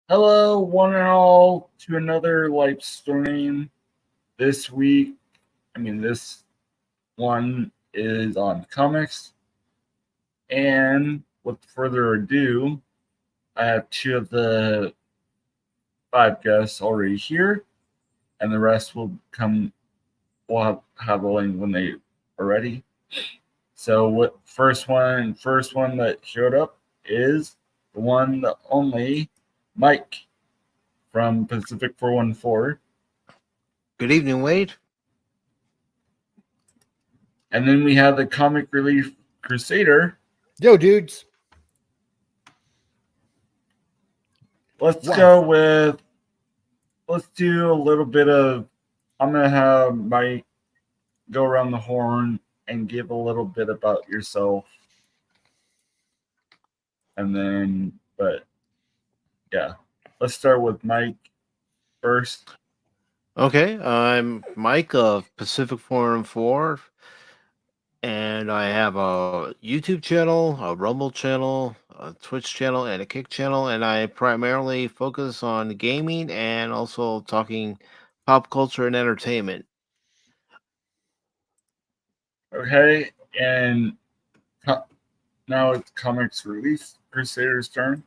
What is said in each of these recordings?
Hello, one and all, to another live stream. This week, this one is on comics. And with further ado, I have two of the five guests already here, and the rest will come. We'll have a link when they are ready. So, what first one that showed up is the one, the only Mike from Pacific 414. Good evening, Wade. And then we have the Comic Relief Crusader. Yo, dudes. Let's What? go with, let's do a little bit of, I'm going to have Mike go around the horn and give a little bit about yourself. And then, but yeah, let's start with Mike first. Okay, I'm Mike of Pacific Forum 4, and I have a YouTube channel, a Rumble channel, a Twitch channel, and a Kick channel, and I primarily focus on gaming and also talking pop culture and entertainment. Okay. And now it's Comics Relief Crusader's turn.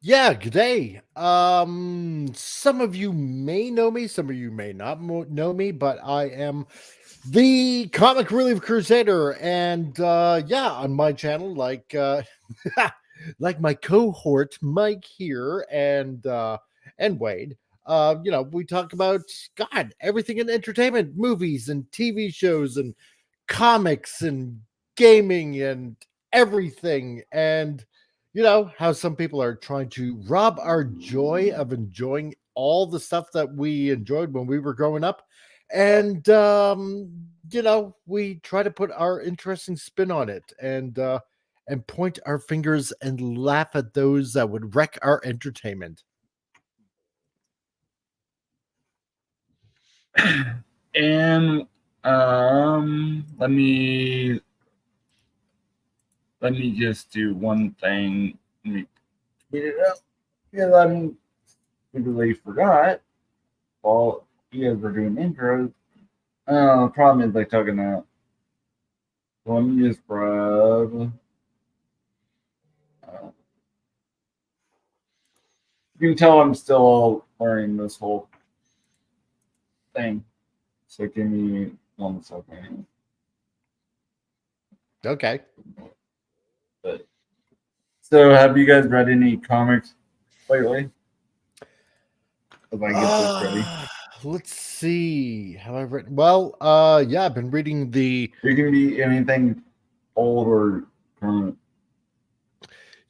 Yeah, good day. Some of you may know me, some of you may not know me, but I am the Comic Relief Crusader, and yeah, on my channel, like like my cohort Mike here and Wade. We talk about God, everything in entertainment, movies and TV shows and comics and gaming and everything. And how some people are trying to rob our joy of enjoying all the stuff that we enjoyed when we were growing up. And we try to put our interesting spin on it and point our fingers and laugh at those that would wreck our entertainment. And let me just do one thing. Let me tweet it out because I completely forgot while you guys were doing intros. The problem is like talking out. So let me just grab. You can tell I'm still learning this whole thing. So give me 1 second. Okay. But so, have you guys read any comics lately? If I get this ready, Let's see. Have I written? Well, yeah, I've been reading the. it can be anything old or current.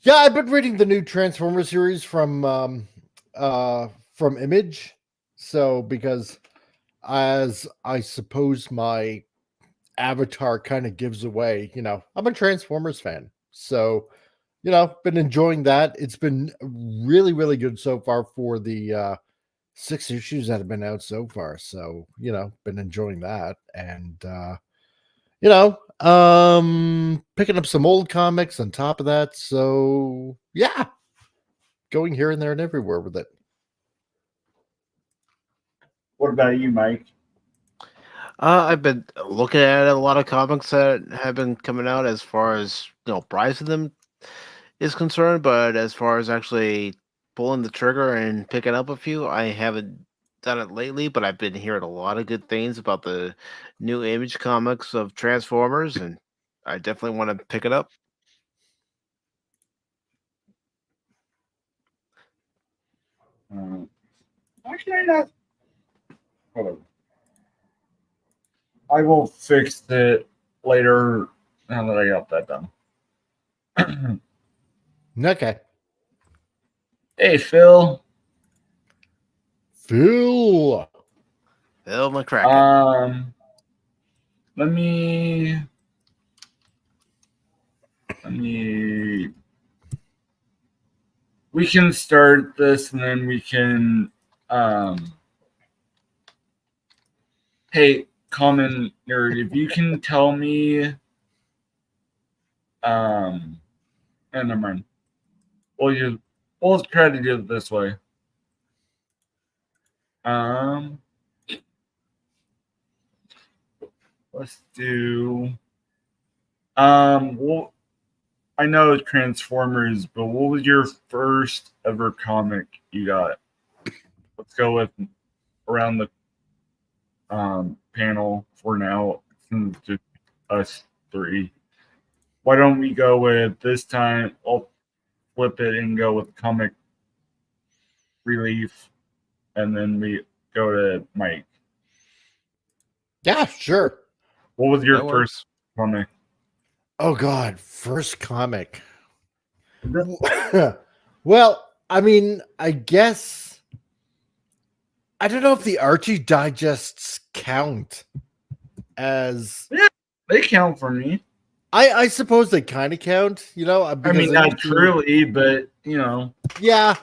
Yeah, I've been reading the new Transformer series from Image. So because as I suppose my avatar kind of gives away, I'm a Transformers fan. So, been enjoying that. It's been really, really good so far for the 6 issues that have been out so far. So, been enjoying that. And picking up some old comics on top of that. So yeah, going here and there and everywhere with it. What about you, Mike? I've been looking at a lot of comics that have been coming out as far as, price of them is concerned, but as far as actually pulling the trigger and picking up a few, I haven't done it lately, but I've been hearing a lot of good things about the new Image comics of Transformers, and I definitely want to pick it up. Actually, not. Whatever. I will fix it later. Now that I got that done. Okay. Hey, Phil. Phil. Phil McCracken. Let me. Let me. We can start this and then we can. Hey, common nerd, if you can tell me. And never mind. Well, We'll try to do it this way. Let's do. Well, I know Transformers, but what was your first ever comic you got? Let's go with around the panel for now, since it's just us three. Why don't we go with this time? I'll flip it and go with comic relief, and then we go to Mike. Yeah, sure. What was your That first works. comic? Oh God, first comic. Well, I mean, I guess I don't know if the Archie digests count as. Yeah, they count for me. I suppose they kind of count, you know. I Because mean, not truly, but yeah,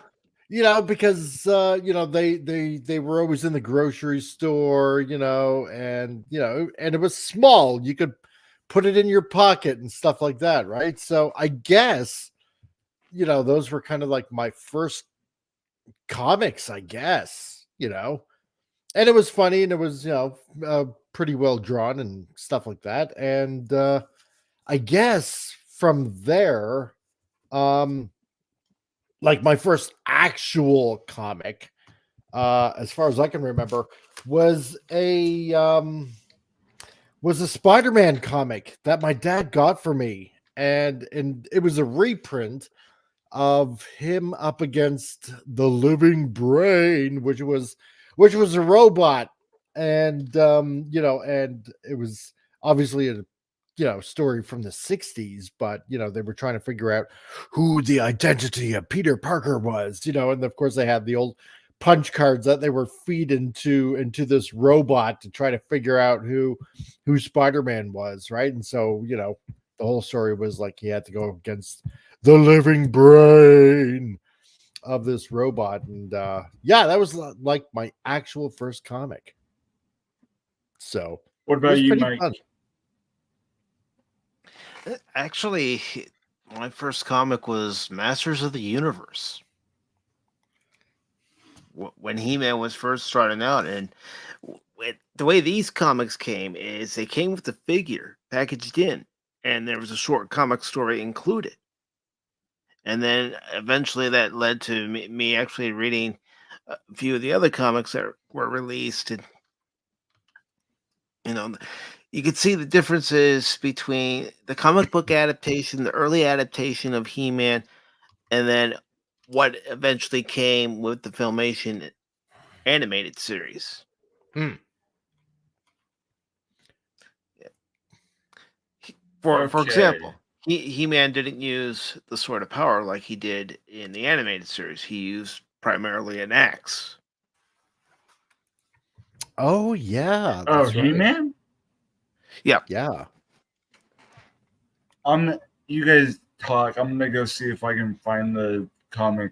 you know, because you know they were always in the grocery store, you know, and and it was small. You could put it in your pocket and stuff like that, right? So I guess those were kind of like my first comics, I guess, and it was funny and it was pretty well drawn and stuff like that, and I guess from there, like my first actual comic, as far as I can remember, was a Spider-Man comic that my dad got for me, and it was a reprint of him up against the Living Brain, which was a robot, and and it was obviously a story from the 60s, but they were trying to figure out who the identity of Peter Parker was, and of course they had the old punch cards that they were feed into this robot to try to figure out who Spider-Man was, right? And so the whole story was like he had to go against the living brain of this robot, and yeah, that was like my actual first comic. So what it about was you, pretty Mike? fun. Actually, my first comic was Masters of the Universe. When He-Man was first starting out, and the way these comics came is they came with the figure packaged in, and there was a short comic story included. And then eventually that led to me actually reading a few of the other comics that were released, and you could see the differences between the comic book adaptation, the early adaptation of He-Man, and then what eventually came with the Filmation animated series. Hmm. For Okay. example, He-Man didn't use the Sword of Power like he did in the animated series. He used primarily an axe. Oh yeah, Oh, that's right. He-Man. Yeah. Yeah. You guys talk. I'm gonna go see if I can find the comic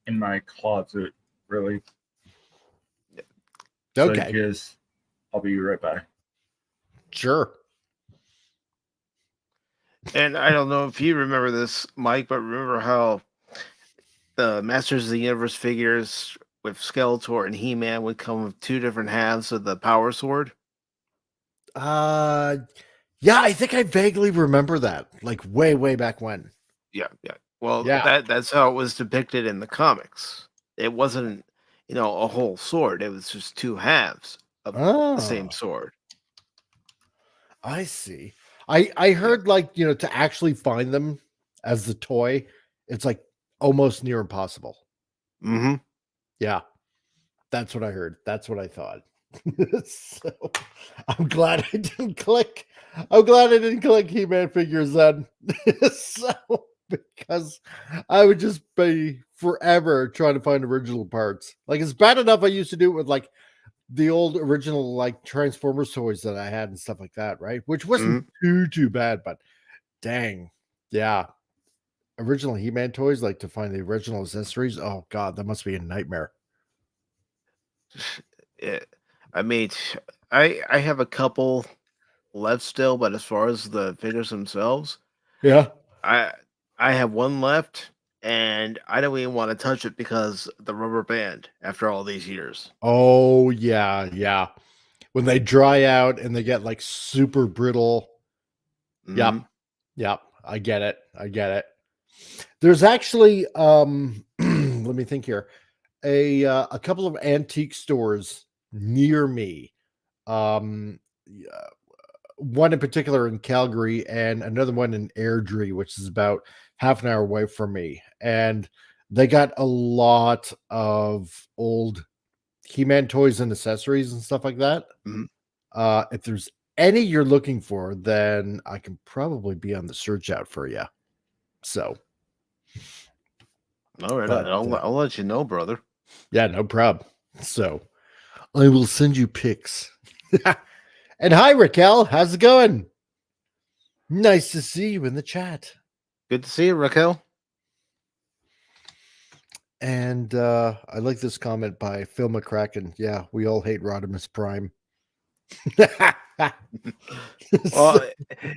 in my closet. Really. So I Okay. guess I'll be right back. Sure. And I don't know if you remember this, Mike, but remember how the Masters of the Universe figures with Skeletor and He-Man would come with two different halves of the Power Sword? Yeah, I think I vaguely remember that, like way back when. Yeah. Well, Yeah. that's how it was depicted in the comics. It wasn't, a whole sword. It was just two halves of the same Oh, sword. I see. I heard like, to actually find them as the toy, it's like almost near impossible. Mm-hmm. Yeah. That's what I heard. That's what I thought. So I'm glad I didn't click. I'm glad I didn't click He-Man figures then. So because I would just be forever trying to find original parts. Like it's bad enough I used to do it with like the old original like Transformers toys that I had and stuff like that, right? Which wasn't too bad, but dang, yeah. Original He-Man toys, like to find the original accessories. Oh god, that must be a nightmare. I mean, I have a couple left still, but as far as the figures themselves, Yeah. I have one left, and I don't even want to touch it because the rubber band after all these years. Oh yeah, yeah. When they dry out and they get like super brittle. Yep. Mhm. Yep. I get it. I get it. There's actually let me think here. A couple of antique stores near me. Yeah, one in particular in Calgary and another one in Airdrie, which is about half an hour away from me. And they got a lot of old He-Man toys and accessories and stuff like that. Mhm. If there's any you're looking for, then I can probably be on the search out for you. So, All right, but I'll let you know, brother. yeah, no problem. So, I will send you pics. And hi, Raquel. How's it going? Nice to see you in the chat. Good to see you, Raquel. And I like this comment by Phil McCracken. Yeah, we all hate Rodimus Prime. Well,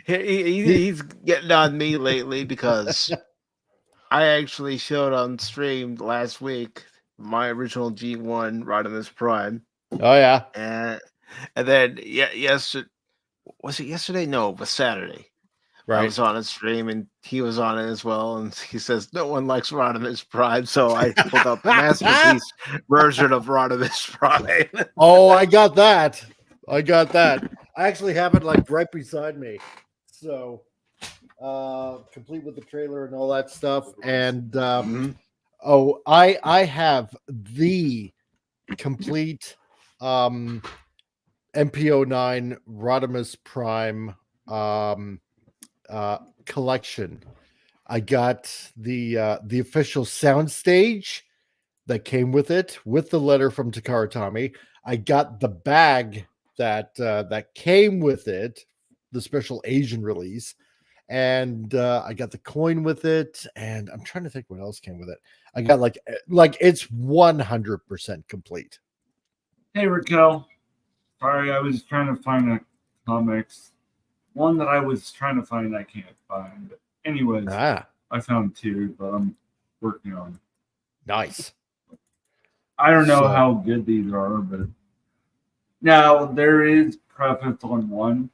he's getting on me lately because I actually showed on stream last week my original G1 Rodimus Prime, Oh yeah, and then yesterday was it yesterday? No, it was Saturday. I right. was on a stream and he was on it as well, and he says no one likes Rodimus Prime, so I pulled out the masterpiece version of Rodimus Prime. Oh, I got that. I got that. I actually have it like right beside me. So, complete with the trailer and all that stuff. And Mhm. oh, I have the complete MPO9 Rodimus Prime collection. I got the official soundstage that came with it, with the letter from Takara Tommy. I got the bag that came with it, the special Asian release, and I got the coin with it. And I'm trying to think what else came with it. I got like it's 100% complete. Hey, Raquel. Sorry, I was trying to find a comics. One that I was trying to find I can't find. Anyways, Ah, I found two, but I'm working on it. nice. I don't know So- how good these are, but now there is preface on one.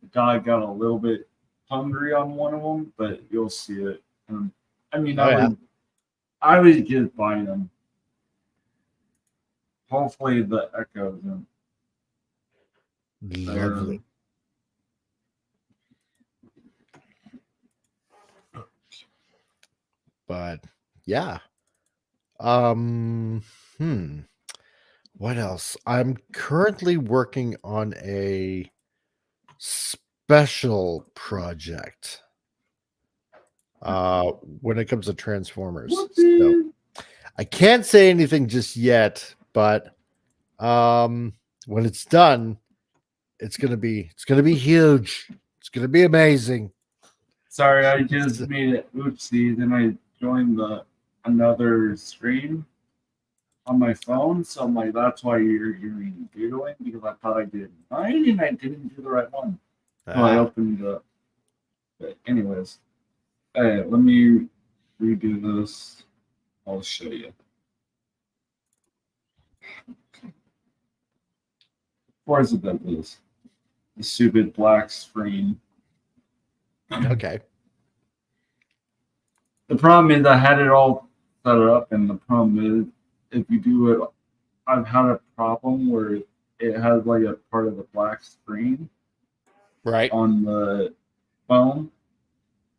The guy got a little bit hungry on one of them, but you'll see it. I mean, Oh, yeah. I was just buying them. Hopefully, the echo isn't there. Lovely. But yeah. Um what else? I'm currently working on a special project when it comes to Transformers. So Whoopsie. I can't say anything just yet, but when it's done, it's gonna be huge. It's gonna be amazing. Sorry, I just made it oopsie. Then I joined another screen on my phone. So I'm like, that's why you're hearing giggling because I thought I did mine and I didn't do the right one. So I opened up. But anyways, hey, let me redo this. I'll show you. Where is it that is? The stupid black screen. Okay. The problem is I had it all set up, and the problem is if you do it, I've had a problem where it has like a part of the black screen Right. on the phone.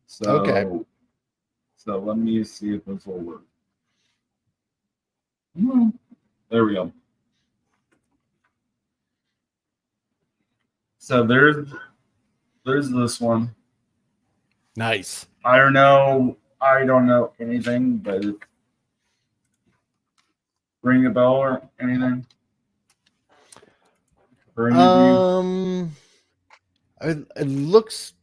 So, Okay. So let me see if this will work. There we go. So there's this one. Nice. I don't know anything, but ring a bell or anything. For any of you? It looks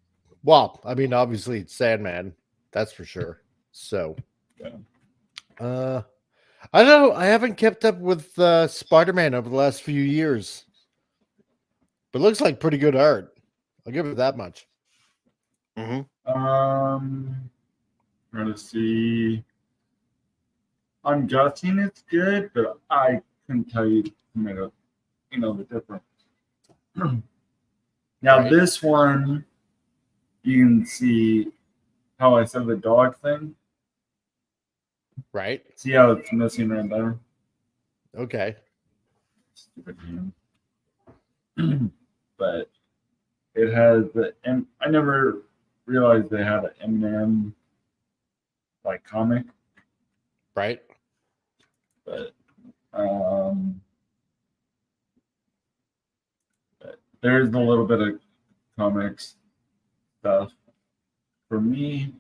well. I mean, obviously it's Sandman, that's for sure. So, Yeah. I don't know. I haven't kept up with Spider-Man over the last few years, but it looks like pretty good art. I'll give it that much. Mhm. Trying to see. I'm guessing it's good, but I couldn't tell you the difference. Now Right. this one, you can see how I said the dog thing. Right. See how it's missing right there? Okay. Stupid hand. But it has the and I never realized they had an Eminem like comic, Right. but there's a little bit of comics stuff for me,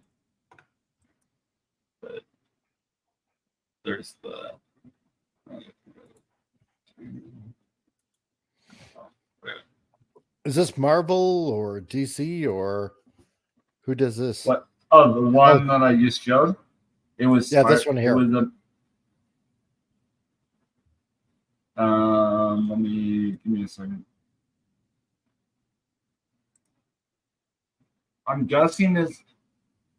but there's the Is this Marvel or DC or who does this? what? Oh, the one that I just showed. It was Yeah, this one It here. was a. Give me a second. I'm guessing it's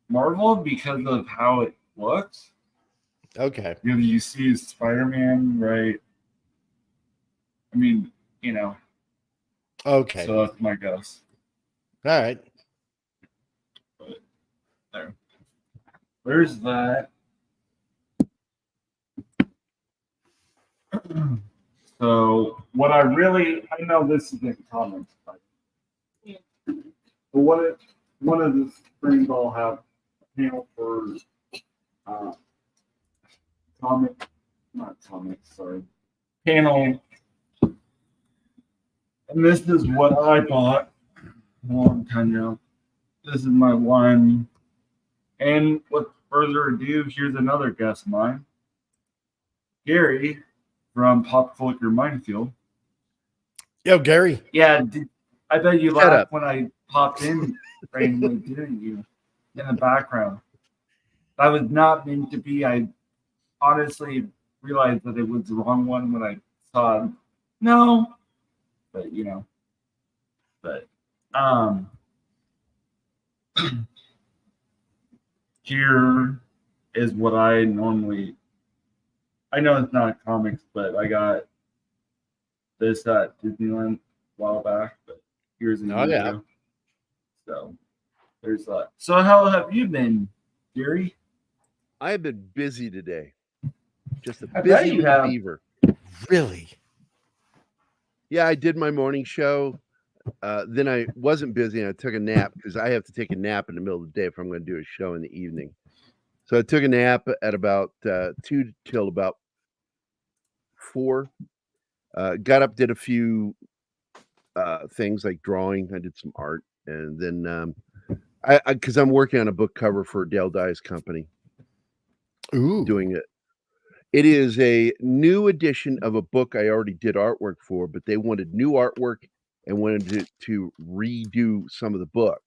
Marvel because of how it looks. Okay. You see Spider-Man, right? I mean, Okay. so that's my guess. All right. But there's that. So what I know this isn't comics, but one of the springs I'll have a panel for not comics, sorry, panel. And this is what I bought a long time ago. This is my one. And with further ado, here's another guest of mine. Gerry from Pop Culture Minefield. Yo, Gary. Yeah, I bet you Shut laughed up. when I popped in randomly, didn't you? In the background. That was not meant to be. I honestly realized that it was the wrong one when I saw it. No. But here is what I normally. I know it's not comics, but I got this at Disneyland a while back. But here's a Oh, yeah. video. So there's that. So how have you been, Gerry? I have been busy today. Just a I bet busy you have. beaver. Really? Yeah, I did my morning show. Then I wasn't busy and I took a nap because I have to take a nap in the middle of the day if I'm going to do a show in the evening. So I took a nap at about 2 till about 4. Got up, did a few things like drawing. I did some art, and then because I'm working on a book cover for Dale Dye's company, Ooh. doing it. It is a new edition of a book I already did artwork for, but they wanted new artwork and wanted to redo some of the book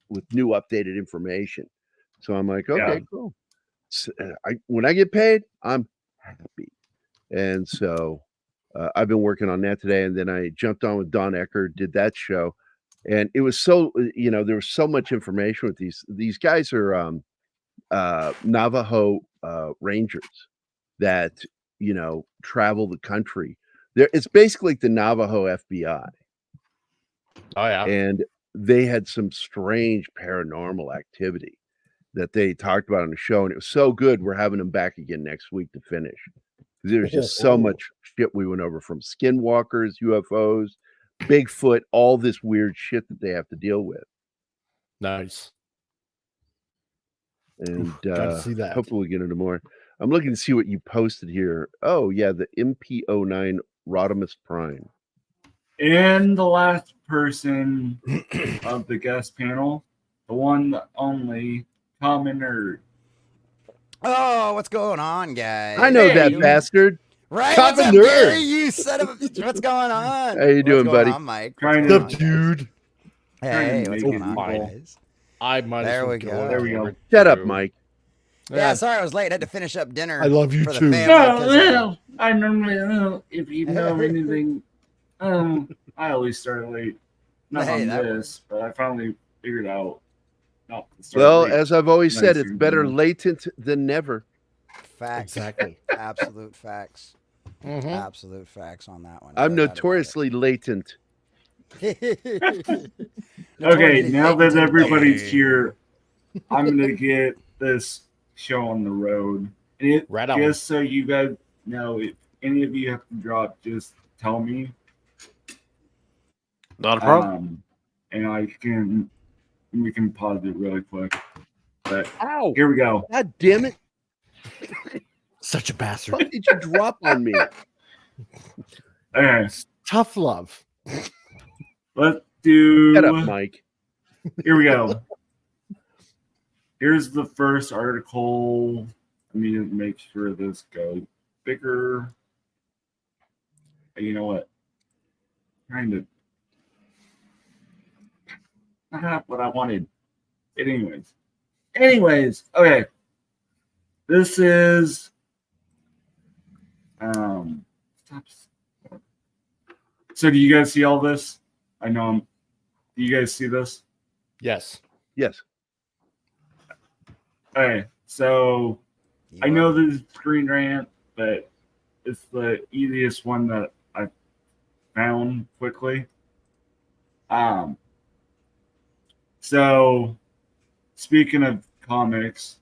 with new updated information. So I'm like, okay, cool. So, when I get paid, I'm happy. And so I've been working on that today. And then I jumped on with Don Ecker, did that show. And it was so, there was so much information with these guys are Navajo Rangers that travel the country. It's basically like the Navajo FBI, Oh, yeah. and they had some strange paranormal activity that they talked about on the show, and it was so good. We're having them back again next week to finish. There's just so much shit we went over, from skinwalkers, UFOs, Bigfoot, all this weird shit that they have to deal with. Nice. And Got to see that. hopefully we'll get into more. I'm looking to see what you posted here. Oh, yeah, the MP09 Rodimus Prime. And the last person of the guest panel, the one, the only common nerd. Oh, what's going on, guys? I know Hey, that you- bastard. Right? Common What's up, nerd. Gary? You son of a... What's going on? How you doing, what's going buddy? on, Mike? Trying What's to- going on, guys? dude. Hey, what's make going it on, fine. guys? I might There as well we go. There we go. over Shut up, to- Mike. Yeah, sorry I was late. I had to finish up dinner. I love you for the too. family, No, 'cause, no, I normally if you know anything, I always start late. Not Hey, on that this, but I finally figured out not to start Well, late. as I've always said, it's Nicer better than- latent than never. Facts. Exactly. Absolute facts. Mhm. Absolute facts on that one. I'm No doubt about it. notoriously latent. Okay, Notoriously now that latent everybody's today. here, I'm gonna get this show on the road. And it, Right on. just so you guys know, if any of you have to drop, just tell me. Not a problem. And we can pause it really quick. But Ow! here we go. God damn it! Such a bastard. What did you drop on me? Okay, Tough love. let's do. Shut up, Mike. Here we go. Here's the first article. I need to make sure this goes bigger. You know what? Kind of not what I wanted. But anyways, okay. This is stop. So do you guys see all this? I know do you guys see this? Yes. Yes. Okay, so I know this is Screen Rant, but it's the easiest one that I found quickly. So speaking of comics,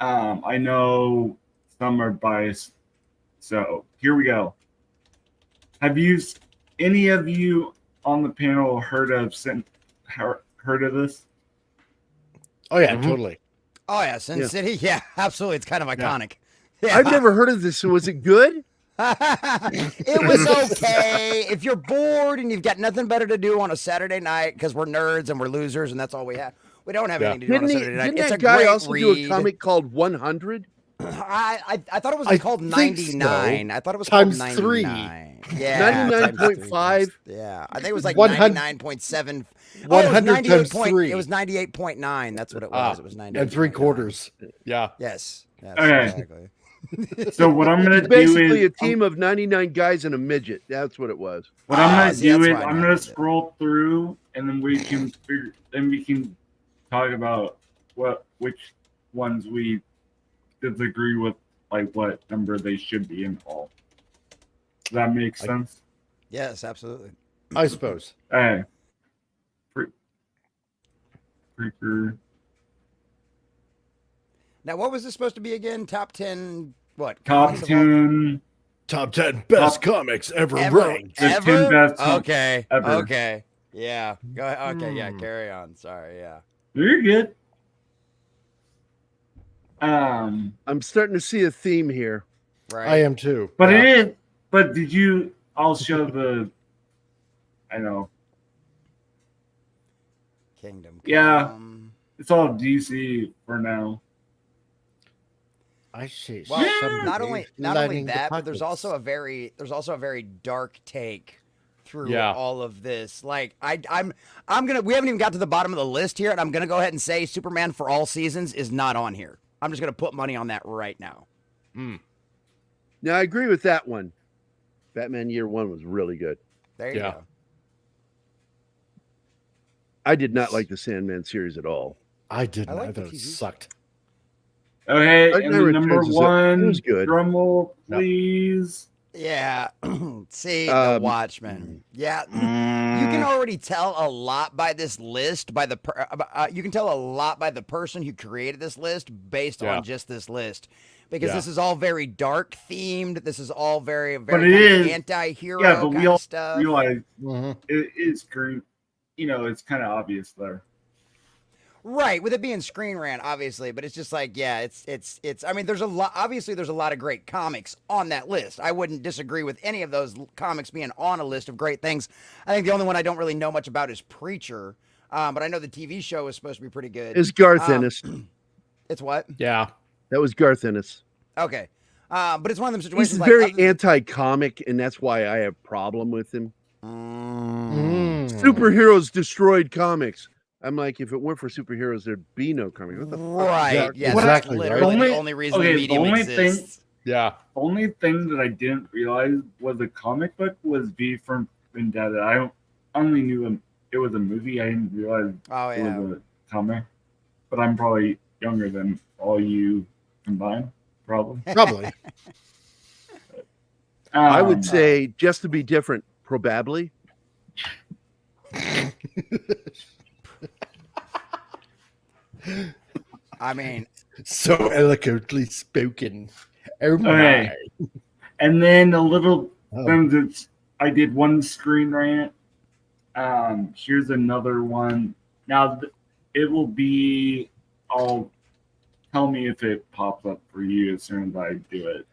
I know some are biased. So here we go. Have any of you on the panel heard of this? Oh yeah, Mhm. totally. Oh yeah, Sin City. Yeah, absolutely. It's kind of iconic. I've never heard of this. Was it good? It was okay. If you're bored and you've got nothing better to do on a Saturday night, because we're nerds and we're losers and that's all we have. We don't have anything to do on a Saturday night. Didn't It's that a guy great also do a read. comic called 100? I thought it was I called think so. 99. I thought it was Times called 3. 99. Yeah. 99.5. Yeah. I think it was like 100 99.7. 100 times 3. It was 98.9. That's what it was. It was 98. And 3/4. Yeah. Yes. Okay. Exactly. So what I'm gonna It's do basically is a team of 99 guys and a midget. That's what it was. what I'm gonna see, do that's is why I I'm know gonna it. scroll through and then we can talk about which ones we disagree with, like what number they should be involved. Does that make sense? Yes, absolutely. I suppose. Hey. Freaker. Now, what was this supposed to be again? Top 10, what? Top comics of all- 10. Top 10 best Top- comics ever Ever? wrote. The 10 Ever? best comics Okay. ever. Okay. Yeah. Go ahead. Okay. Yeah. Carry on. Sorry. Yeah. You're good. Um, I'm starting to see a theme here. Right. I am too. but Yeah. it is. But did you? I'll show the. I know Kingdom. Yeah. Come. it's all DC for now. I see. Well, somebody not only lighting the that, but there's pockets. also a very dark take through Yeah. all of this. Like I'm gonna. We haven't even got to the bottom of the list here, and I'm gonna go ahead and say Superman for all seasons is not on here. I'm just gonna put money on that right now. Now, I agree with that one. Batman Year One was really good. There you Yeah. go. I did not like the Sandman series at all. I didn't. I I, like the thought it TV. sucked. Okay, Dark and Knight the number Returns was- it one was good. drum roll, No. please. Yeah. See, the Watchmen. Yeah. You can already tell a lot by this list, by the you can tell a lot by the person who created this list based Yeah. on just this list, because Yeah. this is all very dark themed. This is all very But very it kind of is- anti-hero Yeah, but kind we of all stuff. realize Mhm. it is green. You know, it's kind of obvious there. Right, with it being Screen Rant, obviously, but it's just like, yeah, it's. I mean, there's a lot. Obviously, there's a lot of great comics on that list. I wouldn't disagree with any of those comics being on a list of great things. I think the only one I don't really know much about is Preacher, but I know the TV show is supposed to be pretty good. It's Garth Um, Ennis. It's what? Yeah. That was Garth Ennis. Okay, but it's one of them He's situations. very like, other than- anti-comic, and that's why I have a problem with him. Mm. Superheroes destroyed comics. I'm like, if it weren't for superheroes, there'd be no comic. What the fuck? Right. Yeah, Yeah. exactly, That's right? literally the Only- only reason okay, the the medium only exists. Yeah. Only thing that I didn't realize was a comic book was V from Vendetta. I only knew it was a movie. I didn't realize Oh it yeah. was a comic, but I'm probably younger than all you combined, probably. Probably. I would Um, say, just to be different, probably. I mean, So eloquently spoken. Oh my. Okay. And then a little Oh. thing that's I did one screen rant. Here's another one. Now it will be. I'll tell me if it pops up for you as soon as I do it.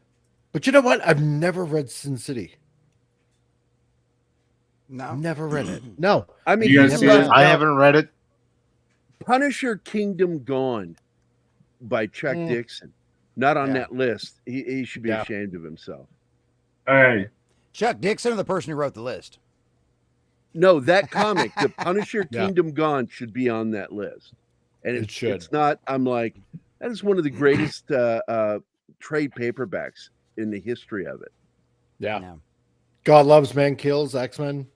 But you know what? I've never read Sin City. no. Never read it. No. I mean, You you guys see left it? I out haven't read it. Punisher Kingdom Gone by Chuck Mm. Dixon. Not on Yeah. that list. He should be Yeah. ashamed of himself. All right. Chuck Dixon or the person who wrote the list? No, that comic, The Punisher Yeah. Kingdom Gone, should be on that list. And It should. It's not. I'm like, that is one of the greatest trade paperbacks in the history of it. Yeah. No. God Loves Man Kills, X-Men.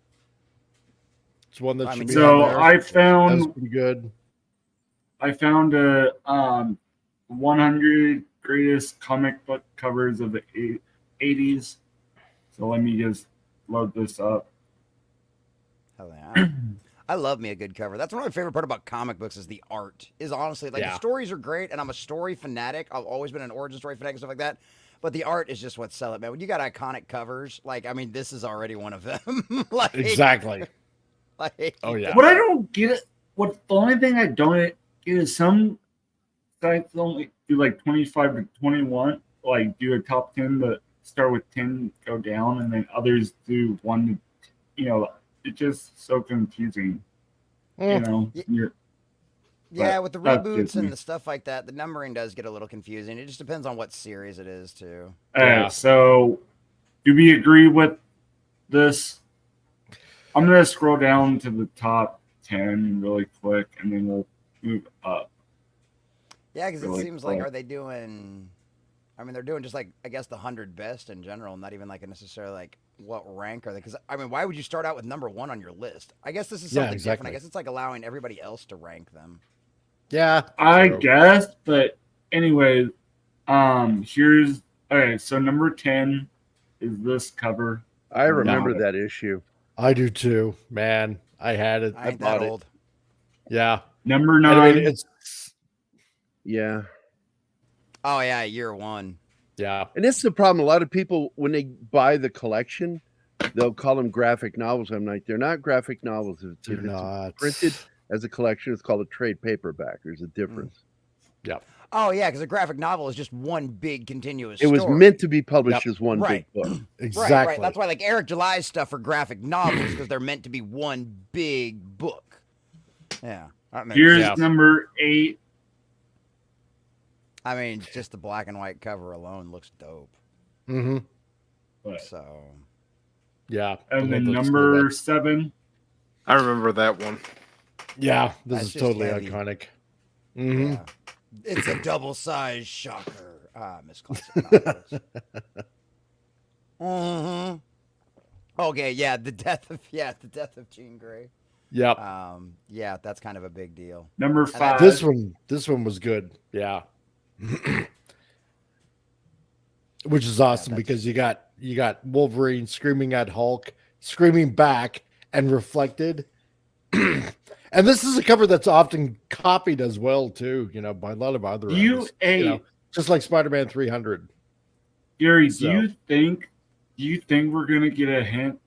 It's one that I should mean, be So on there. I That was found pretty good. a 100 greatest comic book covers of the 80s. So let me just load this up. Hell yeah. I love me a good cover. That's one of my favorite part about comic books is the art. Is honestly like Yeah. the stories are great, and I'm a story fanatic. I've always been an origin story fanatic and stuff like that. But the art is just what sell it, man. When you got iconic covers, like I mean, this is already one of them. Like Exactly. Like, Oh, yeah. What I don't get it. What the only thing I don't get is some sites only do like 25 to 21, like do a top 10 but start with 10, go down, and then others do 1 to, it's just so confusing. Mm. You're Yeah, with the that gets reboots and me. the stuff like that, the numbering does get a little confusing. It just depends on what series it is, too. Yeah. So do we agree with this? I'm gonna scroll down to the top 10 really quick, and then we'll move up. Yeah, because it Really seems like, cool. are they doing? I mean, they're doing just like I guess the 100 best in general, not even like necessarily like what rank are they? Because I mean, why would you start out with number 1 on your list? I guess this is Yeah, something different. exactly. I guess it's like allowing everybody else to rank them. Yeah. I true. guess, but anyway, here's okay. So number 10 is this cover. I remember Yeah. that issue. I do too, man. I had it. I I ain't bought that it. old. Yeah. Number And 9. I mean, it's Yeah. Oh yeah, year 1. yeah. And this is the problem. A lot of people, when they buy the collection, they'll call them graphic novels. I'm like, they're not graphic novels. If They're it's not printed as a collection, it's called a trade paperback. There's a difference. Oh yeah, because a graphic novel is just one big continuous. It was story. meant to be published Yep. as one Right. big book. Exactly. Right, right. That's why like Eric July's stuff are graphic novels because they're meant to be one big book. Yeah. That makes Here's Yeah. number 8. I mean, just the black and white cover alone looks dope. Mm-hmm. But, So Yeah. and I then love those number throwbacks. 7. I remember that one. Yeah, this That's is just totally heavy. iconic. Mm-hmm. yeah. It's a double-sized shocker. Miss Classic Comics. Mm-hmm. Okay, yeah, the death of Jean Grey. Yep. Yeah, that's kind of a big deal. Number that- 5. This one was good. Yeah. Which is awesome that's- because you got Wolverine screaming at Hulk, screaming back and reflected. And this is a cover that's often copied as well too, by a lot of other artists, just like Spider-Man 300. Gary, So- do you think we're gonna get a hint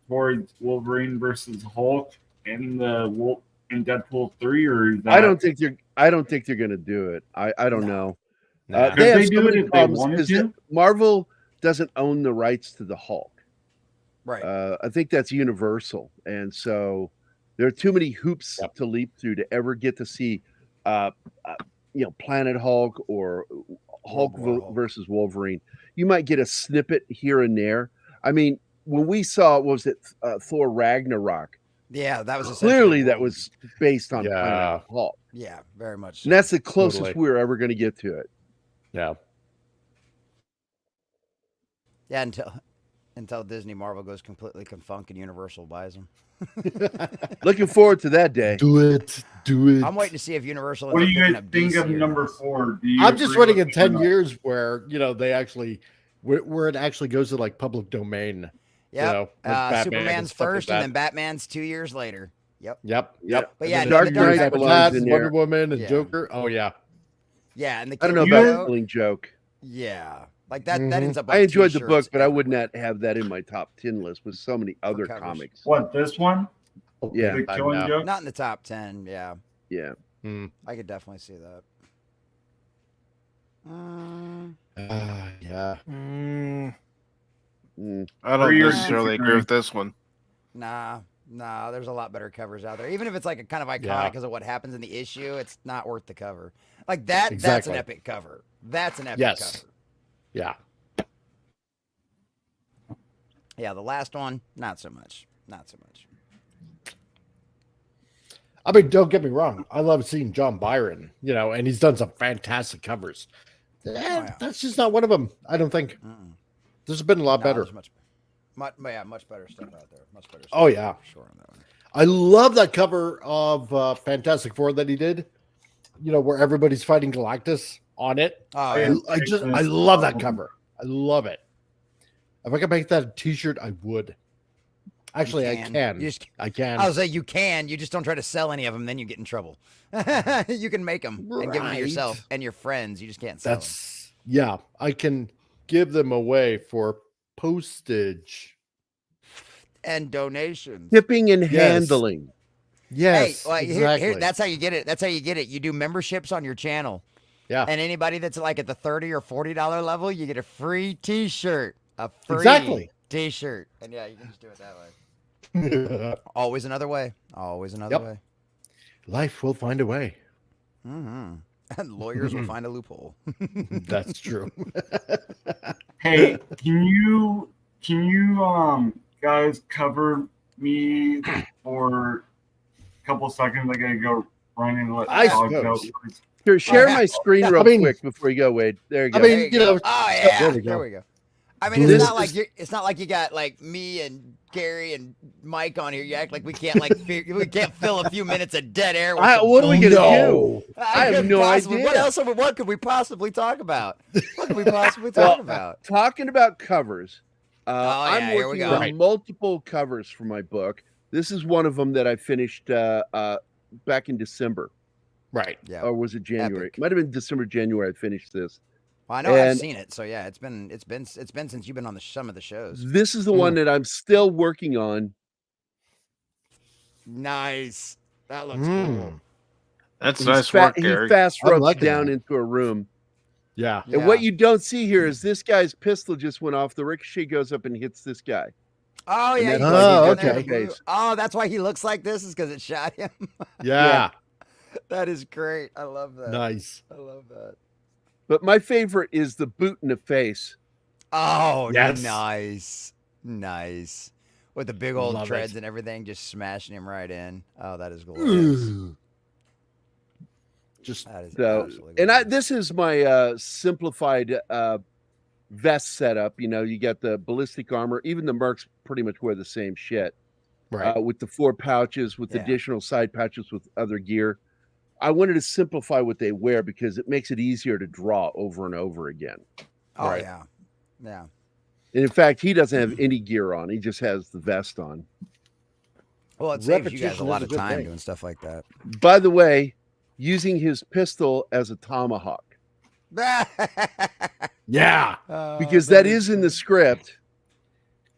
towards Wolverine versus Hulk in in Deadpool 3, or is that, I don't think they're going to do it. I don't know. Nah. Could They have they so do it many if they problems wanted because to? Marvel doesn't own the rights to the Hulk. Right. I think that's Universal, and so there are too many hoops Yep. to leap through to ever get to see, Planet Hulk or Hulk World War Hulk. versus Wolverine. You might get a snippet here and there. I mean, when we saw, what was it, Thor Ragnarok? Yeah, that was Clearly, essentially that one. was based on Yeah. Planet Hulk, Yeah, very much. So. and that's the closest Totally. we were ever going to get to it. Yeah. Yeah, until until Disney Marvel goes completely confunk and Universal buys them. Looking forward to that day. Do it. I'm waiting to see if Universal ends What do up you picking guys up think DC of or number not. 4? Do you I'm just agree waiting with in me or 10 not? years where, they actually, where it actually goes to like public domain. Yep. Like Batman and Superman's stuff like first, and that. then Batman's 2 years later. Yep. Yep. Yeah. But And yeah, then no, in the 10 Dark years Knight after belongs that, in Wonder there. Woman and Yeah. Joker. Oh, yeah. Yeah, and the I don't know Cameo, about Killing Joke. Yeah, like that. That ends up. I on enjoyed the book, t-shirts but I would everywhere. not have that in my top 10 list with so many other covers. comics. What, this one? Yeah. The Killing Joke? Not in the top 10. Yeah, Yeah. I could definitely see that. Yeah. I don't Agree or necessarily agree disagree? with this one. Nah, there's a lot better covers out there. Even if it's like a kind of iconic Yeah. because of what happens in the issue, it's not worth the cover. Like that. That's Exactly. an epic cover. That's an epic Yes. cover. Yeah. Yeah, the last one, not so much. Not so much. I mean, don't get me wrong. I love seeing John Byron, and he's done some fantastic covers. yeah. That's just not one of them, I don't think. There's been a lot better. There's much better stuff out there. Much better stuff. Oh, yeah. For sure on that one. I love that cover of Fantastic Four that he did, where everybody's fighting Galactus on it. Oh, yeah. I love that cover. I love it. If I could make that a t-shirt, I would. Actually, I can. You just, I can. I was like, you can. You just don't try to sell any of them, then you get in trouble. You can make them and give them to yourself Right. and your friends. You just can't sell them. Yeah. I can give them away for postage. And donations. Shipping and Yes. handling. Yes, Hey, well, exactly. here, that's how you get it. That's how you get it. You do memberships on your channel. Yeah. And anybody that's like at the $30 or $40 level, you get a free T-shirt. A free Exactly. T-shirt. And yeah, you can just do it that way. Always another way. Always another Yep. way. Life will find a way. Mm-hmm. And lawyers will find a loophole. That's true. Hey, can you guys cover me for a couple seconds? I gotta go run and let I the dog suppose. out. Here, share yeah. my screen real I mean- quick before you go, Wade. There you go. I mean, There you go. Oh yeah, there we there go. we go. I mean, This it's not like you got like me and Gerry and Mike on here. You act like we can't we can't fill a few minutes of dead air. With some what are we gonna No. do? I have no idea. What could we possibly talk about? What could we possibly talk about? Talking about covers, yeah, I'm here we working go. on Right. multiple covers for my book. This is one of them that I finished back in December, Right. Yeah. or was it January? Epic. It might have been December, January. I finished this. Well, I know I've and- seen it, so yeah, it's been since you've been on some of the shows. This is the one that I'm still working on. Nice. That looks Mm. cool. That's He's nice fa- work, he Gary. fast I'm ropes liking down that. into a room. Yeah. And what you don't see here is this guy's pistol just went off. The ricochet goes up and hits this guy. Oh And yeah, that's you why can he see did there that the blue. face. Oh, that's why he looks like this, is because it shot him. Yeah. That is great. I love that. Nice. I love that. But my favorite is the boot in the face. Oh, Yes. nice. With the big old Love treads it. and everything, just smashing him right in. Oh, that is glorious. Just That is So, absolutely and glorious. this is my simplified vest setup. You got the ballistic armor. Even the mercs pretty much wear the same shit. right. With the 4 pouches, with Yeah. additional side pouches with other gear. I wanted to simplify what they wear because it makes it easier to draw over and over again. Oh right. yeah. Yeah. And in fact, he doesn't have any gear on. He just has the vest on. Well, it saves you guys a Repetition lot is of a good time thing. doing stuff like that. By the way, using his pistol as a tomahawk, Yeah. because that is in the script.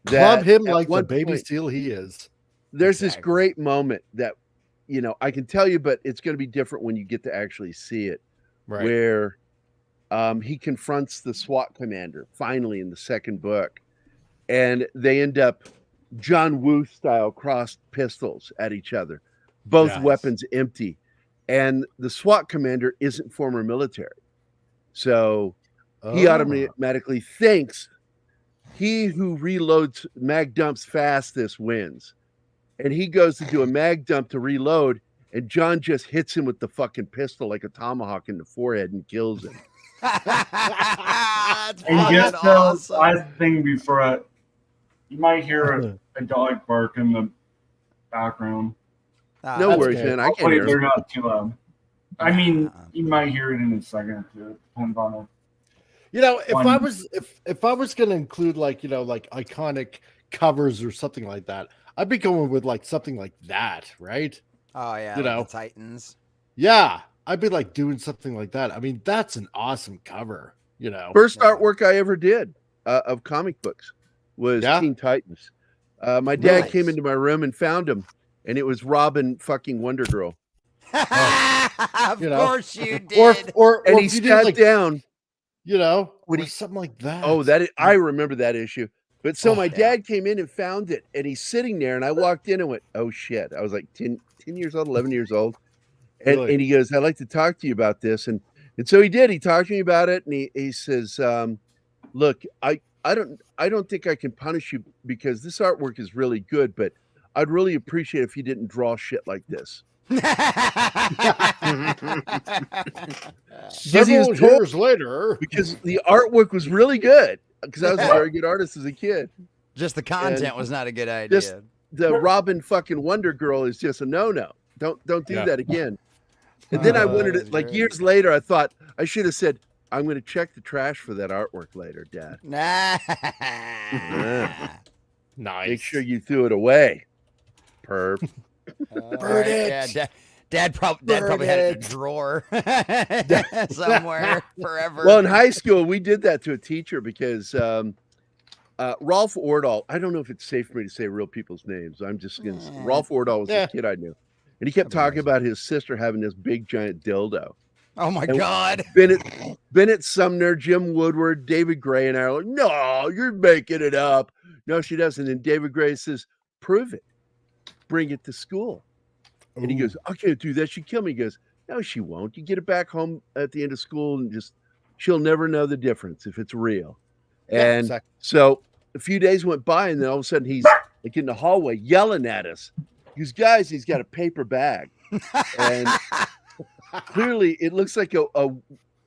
Club that him at like the one baby point- steel he is. There's this Exactly. great moment that, I can tell you, but it's going to be different when you get to actually see it, where he confronts the SWAT commander finally in the second book, and they end up John Woo style crossed pistols at each other, both Yes. weapons empty, and the SWAT commander isn't former military, so he Oh. automatically thinks he who reloads mag dumps fastest wins. And he goes to do a mag dump to reload, and John just hits him with the fucking pistol like a tomahawk in the forehead and kills him. That's And fucking just the awesome. last thing before You might hear a dog bark in the background. No That's worries, okay. man. I can't Hopefully hear they're him. not too loud. I mean, you might hear it in a second or two. It depends on it. You know, if I One- was if I was gonna include like like iconic covers or something like that, I'd be going with like something like that, right? Oh yeah, You like know. the Titans. Yeah, I'd be like doing something like that. I mean, that's an awesome cover. You know, First Yeah. artwork I ever did of comic books was Yeah? Teen Titans. My dad Really? came into my room and found him, and it was Robin fucking Wonder Girl. Of You know. course you did. or And or he if you did sat like down. you know, When or he- something like that. Oh, I remember that issue. But so Oh, my yeah. dad came in and found it, and he's sitting there, and I walked in and went, "Oh shit!" I was like 10 years old, 11 years old, and Really? he goes, "I'd like to talk to you about this," and so he did. He talked to me about it, and he says, "Look, I don't think I can punish you because this artwork is really good, but I'd really appreciate if you didn't draw shit like this." Because he was Several told years later, because the artwork was really good because I was a very good artist as a kid. Just the content was not a good idea. Just the Robin fucking Wonder Girl is just a no-no. Don't do Yeah. that again. And then I wanted that's it like great. years later. I thought I should have said, "I'm going to check the trash for that artwork later, Dad. nice. Make sure you threw it away, perv." Burn it. Yeah, Dad probably had it in a drawer somewhere forever. Well, in high school, we did that to a teacher because Rolf Ordahl. I don't know if it's safe for me to say real people's names. I'm just going to. Rolf Ordahl was Yeah. a kid I knew, and he kept talking about his sister having this big giant dildo. Oh my And God. Bennett Sumner, Jim Woodward, David Gray, and I are like, "No, you're making it up." No, she doesn't. And David Gray says, "Prove it. Bring it to school." And he Ooh. goes, "I can't do that. She'd kill me." He goes, "No, she won't. You get it back home at the end of school and she'll never know the difference if it's real." Yeah, And exactly. so a few days went by, and then all of a sudden he's like in the hallway yelling at us. He goes, "Guys, he's got a paper bag." And clearly it looks like a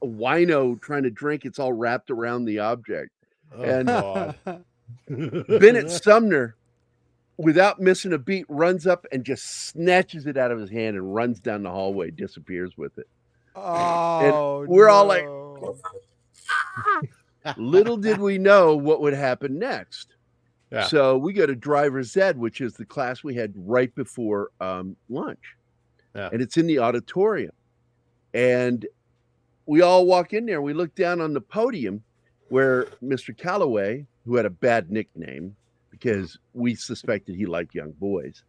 wino trying to drink. It's all wrapped around the object. Oh, And God. Bennett Sumner, without missing a beat, runs up and just snatches it out of his hand and runs down the hallway, disappears with it. Oh, we're all like, no. little did we know what would happen next. Yeah. So we go to driver's ed, which is the class we had right before lunch. Yeah. And it's in the auditorium. And we all walk in there. We look down on the podium where Mr. Calloway, who had a bad nickname because we suspected he liked young boys,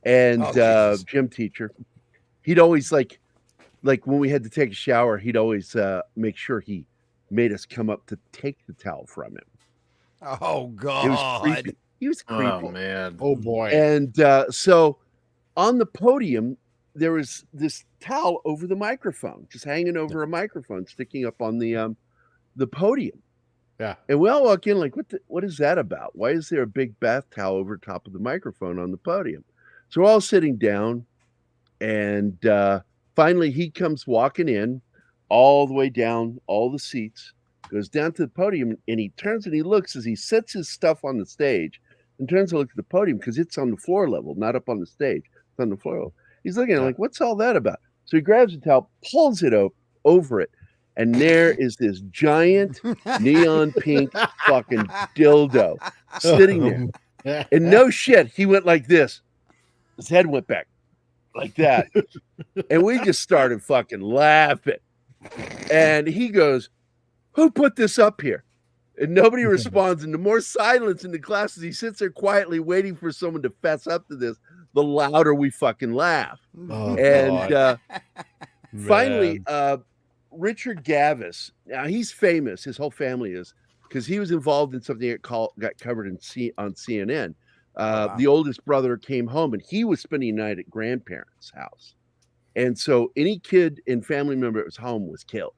and Oh, Jesus. gym teacher, he'd always like when we had to take a shower, he'd always make sure he made us come up to take the towel from him. Oh God. It was creepy. He was creepy. Oh man. Oh boy. And so on the podium, there was this towel over the microphone, just hanging over a microphone, sticking up on the podium. Yeah. And we all walk in like, what is that about? Why is there a big bath towel over top of the microphone on the podium? So we're all sitting down, and finally he comes walking in all the way down all the seats, goes down to the podium, and he turns and he looks as he sets his stuff on the stage and turns to look at the podium because it's on the floor level, not up on the stage. It's on the floor level. He's looking at it like, what's all that about? So he grabs the towel, pulls it over it, and there is this giant neon pink fucking dildo sitting there. And no shit, he went like this. His head went back like that. And we just started fucking laughing. And he goes, "Who put this up here?" And nobody responds. And the more silence in the class as he sits there quietly waiting for someone to fess up to this, the louder we fucking laugh. Oh, And God. finally, Man. Richard Gavis, now he's famous, his whole family is, because he was involved in something that got covered on CNN. Wow. The oldest brother came home, and he was spending the night at grandparents' house. And so any kid and family member that was home was killed.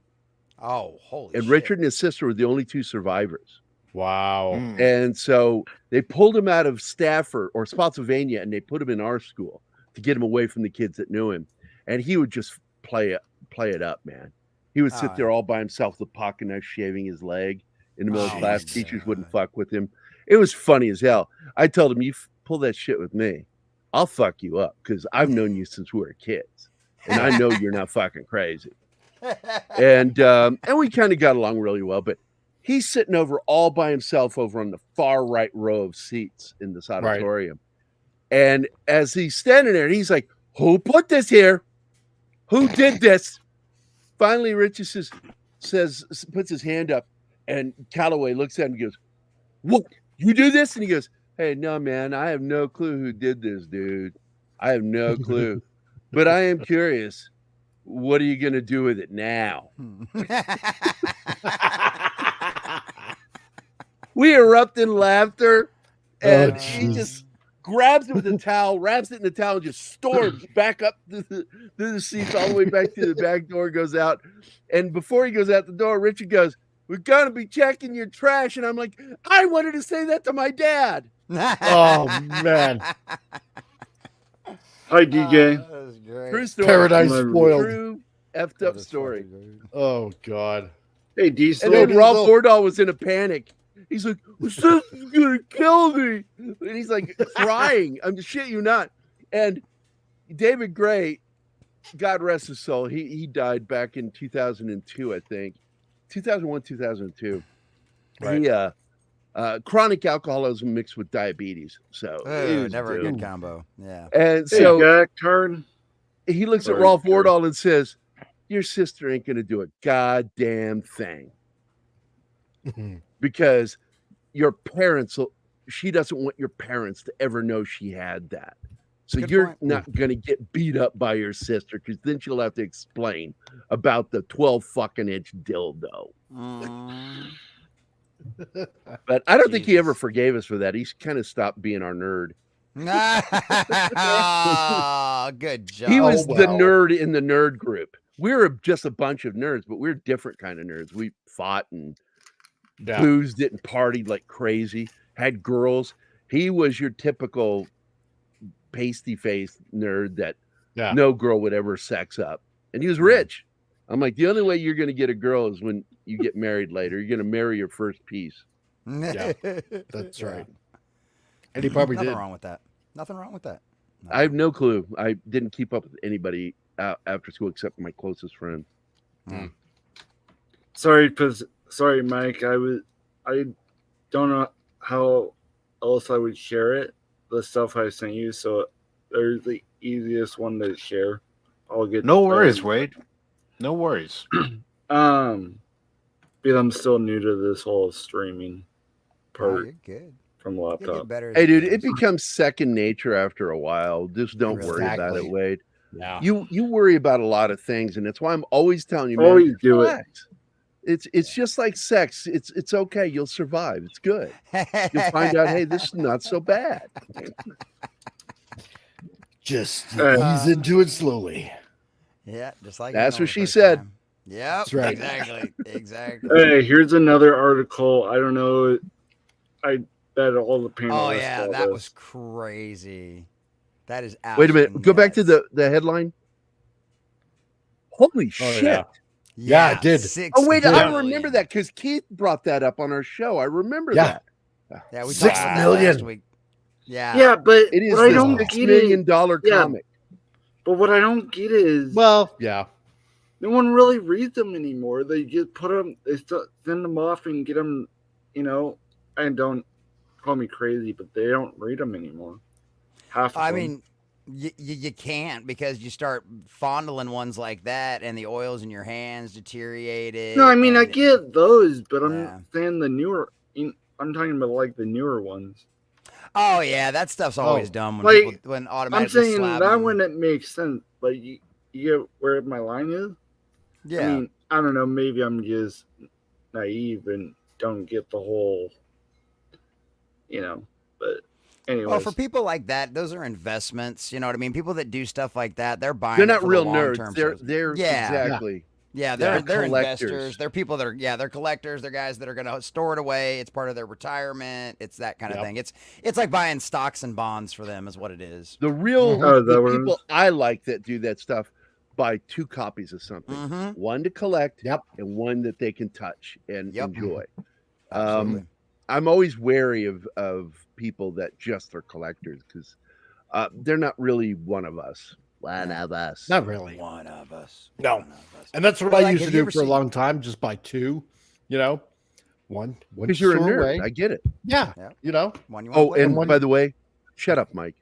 Oh, holy And shit. Richard and his sister were the only two survivors. Wow. Mm. And so they pulled him out of Stafford or Spotsylvania, and they put him in our school to get him away from the kids that knew him. And he would just play it up, man. He would sit Oh, there all by himself with a pocket knife shaving his leg in the middle of Oh, class. my Teachers God. wouldn't fuck with him. It was funny as hell. I told him, you pull that shit with me, I'll fuck you up because I've known you since we were kids, and I know you're not fucking crazy. And we kind of got along really well. But he's sitting over all by himself over on the far right row of seats in this auditorium. And as he's standing there, he's like, "Who put this here? Who did this?" Finally, Richie puts his hand up, and Calloway looks at him and goes, "What? You do this?" And he goes, "Hey, no, man, I have no clue who did this, dude. I have no clue. But I am curious. What are you going to do with it now?" We erupt in laughter, and he just grabs it with a towel, wraps it in the towel, and just storms back up to the seats all the way back to the back door, goes out. And before he goes out the door, Richard goes, "We're going to be checking your trash." And I'm like, I wanted to say that to my dad. Oh, man. Hi, DJ. That was great. True story. Paradise I'm spoiled. True effed up story. Oh, God. Hey, D. And then Still- Ralph Bordall was in a panic. He's like, "This is gonna kill me," and he's like crying. I'm shit you not. And David Gray, God rest his soul, he died back in 2002, I think, 2001, 2002. Right. He chronic alcoholism mixed with diabetes. So it Ooh, was never a doomed. good combo. Yeah. And Hey, so Jack, turn. he looks at Sorry, Ralph Gerry. Bordall and says, "Your sister ain't gonna do a goddamn thing." Because she doesn't want your parents to ever know she had that. So Good you're point. not going to get beat up by your sister because then she'll have to explain about the 12 fucking inch dildo. Mm. But I don't think he ever Jesus. forgave us for that. He's kind of stopped being our nerd. Oh, good job. He was the wow. nerd in the nerd group. We were just a bunch of nerds, but we're different kind of nerds. We fought and Yeah. boozed it and partied like crazy, had girls. He was your typical pasty faced nerd that Yeah. no girl would ever sex up. And he was rich. I'm like, the only way you're going to get a girl is when you get married later. You're going to marry your first piece. Yeah, That's Yeah. right. And he probably Nothing did. wrong with that. Nothing wrong with that. No. I have no clue. I didn't keep up with anybody after school except my closest friend. Sorry, Mike. I don't know how else I would share it. The stuff I sent you, so there's the easiest one to share. I'll get No worries, Wade. No worries. Because I'm still new to this whole streaming No, part you're good. from You'll get laptop. better. as Hey, it dude, it goes. becomes second nature after a while. Just don't worry about it, Exactly. Wade. Yeah. You worry about a lot of things, and that's why I'm always telling you, man, Always do it. relax. It's just like sex. It's okay. You'll survive. It's good. You'll find out, hey, this is not so bad. Just Uh, ease into it slowly. Yeah, just like That's you know what the she first said. time. Yep, That's right. Exactly. Exactly. Hey, here's another article. I don't know. I bet all the panelists Oh yeah, saw that this. was crazy. That is Wait a minute. absolutely Go back to nuts. the headline. Holy Oh, shit. yeah. Yeah, it did. 6 Oh, wait, I remember billion. that because Keith brought that up on our show. I remember Yeah. that. Yeah, we 6 talked about that million. last week. Yeah. Yeah, but It is what I the don't $6 get million is, yeah. comic. but what I don't get is Well, yeah. no one really reads them anymore. They just put them, send them off and get them. And don't call me crazy, but they don't read them anymore. Half of I them. mean, you can't because you start fondling ones like that and the oils in your hands deteriorated. No, I mean I and- get those, but I'm Yeah. saying the newer. I'm talking about like the newer ones. Oh yeah, that stuff's always dumb when Like, people when I'm automatically saying slap that 'em. one it makes sense. Like you get where my line is. Yeah. I mean, I don't know. Maybe I'm just naive and don't get the whole. But anyway. Well, for people like that, those are investments. You know what I mean? People that do stuff like that, they're buying. They're it not for real the nerds. long-term They're sales. yeah, Yeah. exactly. Yeah, They're they're collectors. investors. They're people that are they're collectors. They're guys that are going to store it away. It's part of their retirement. It's that kind of Yep. thing. It's like buying stocks and bonds for them is what it is. The real Oh, is that the what it people is? I like that do that stuff buy 2 copies of something. Mm-hmm. One to collect Yep. and one that they can touch and Yep. enjoy. Absolutely. I'm always wary of people that just are collectors because they're not really one of us. One of us. Not really. One of us. No. One of us. And that's what Well, I like, used to have you do ever for a seen- long time. Just buy two. You know, one Because you're a store nerd. away. I get it. Yeah. Yeah. You know. One you want Oh, to play and one- by the way, shut up, Mike.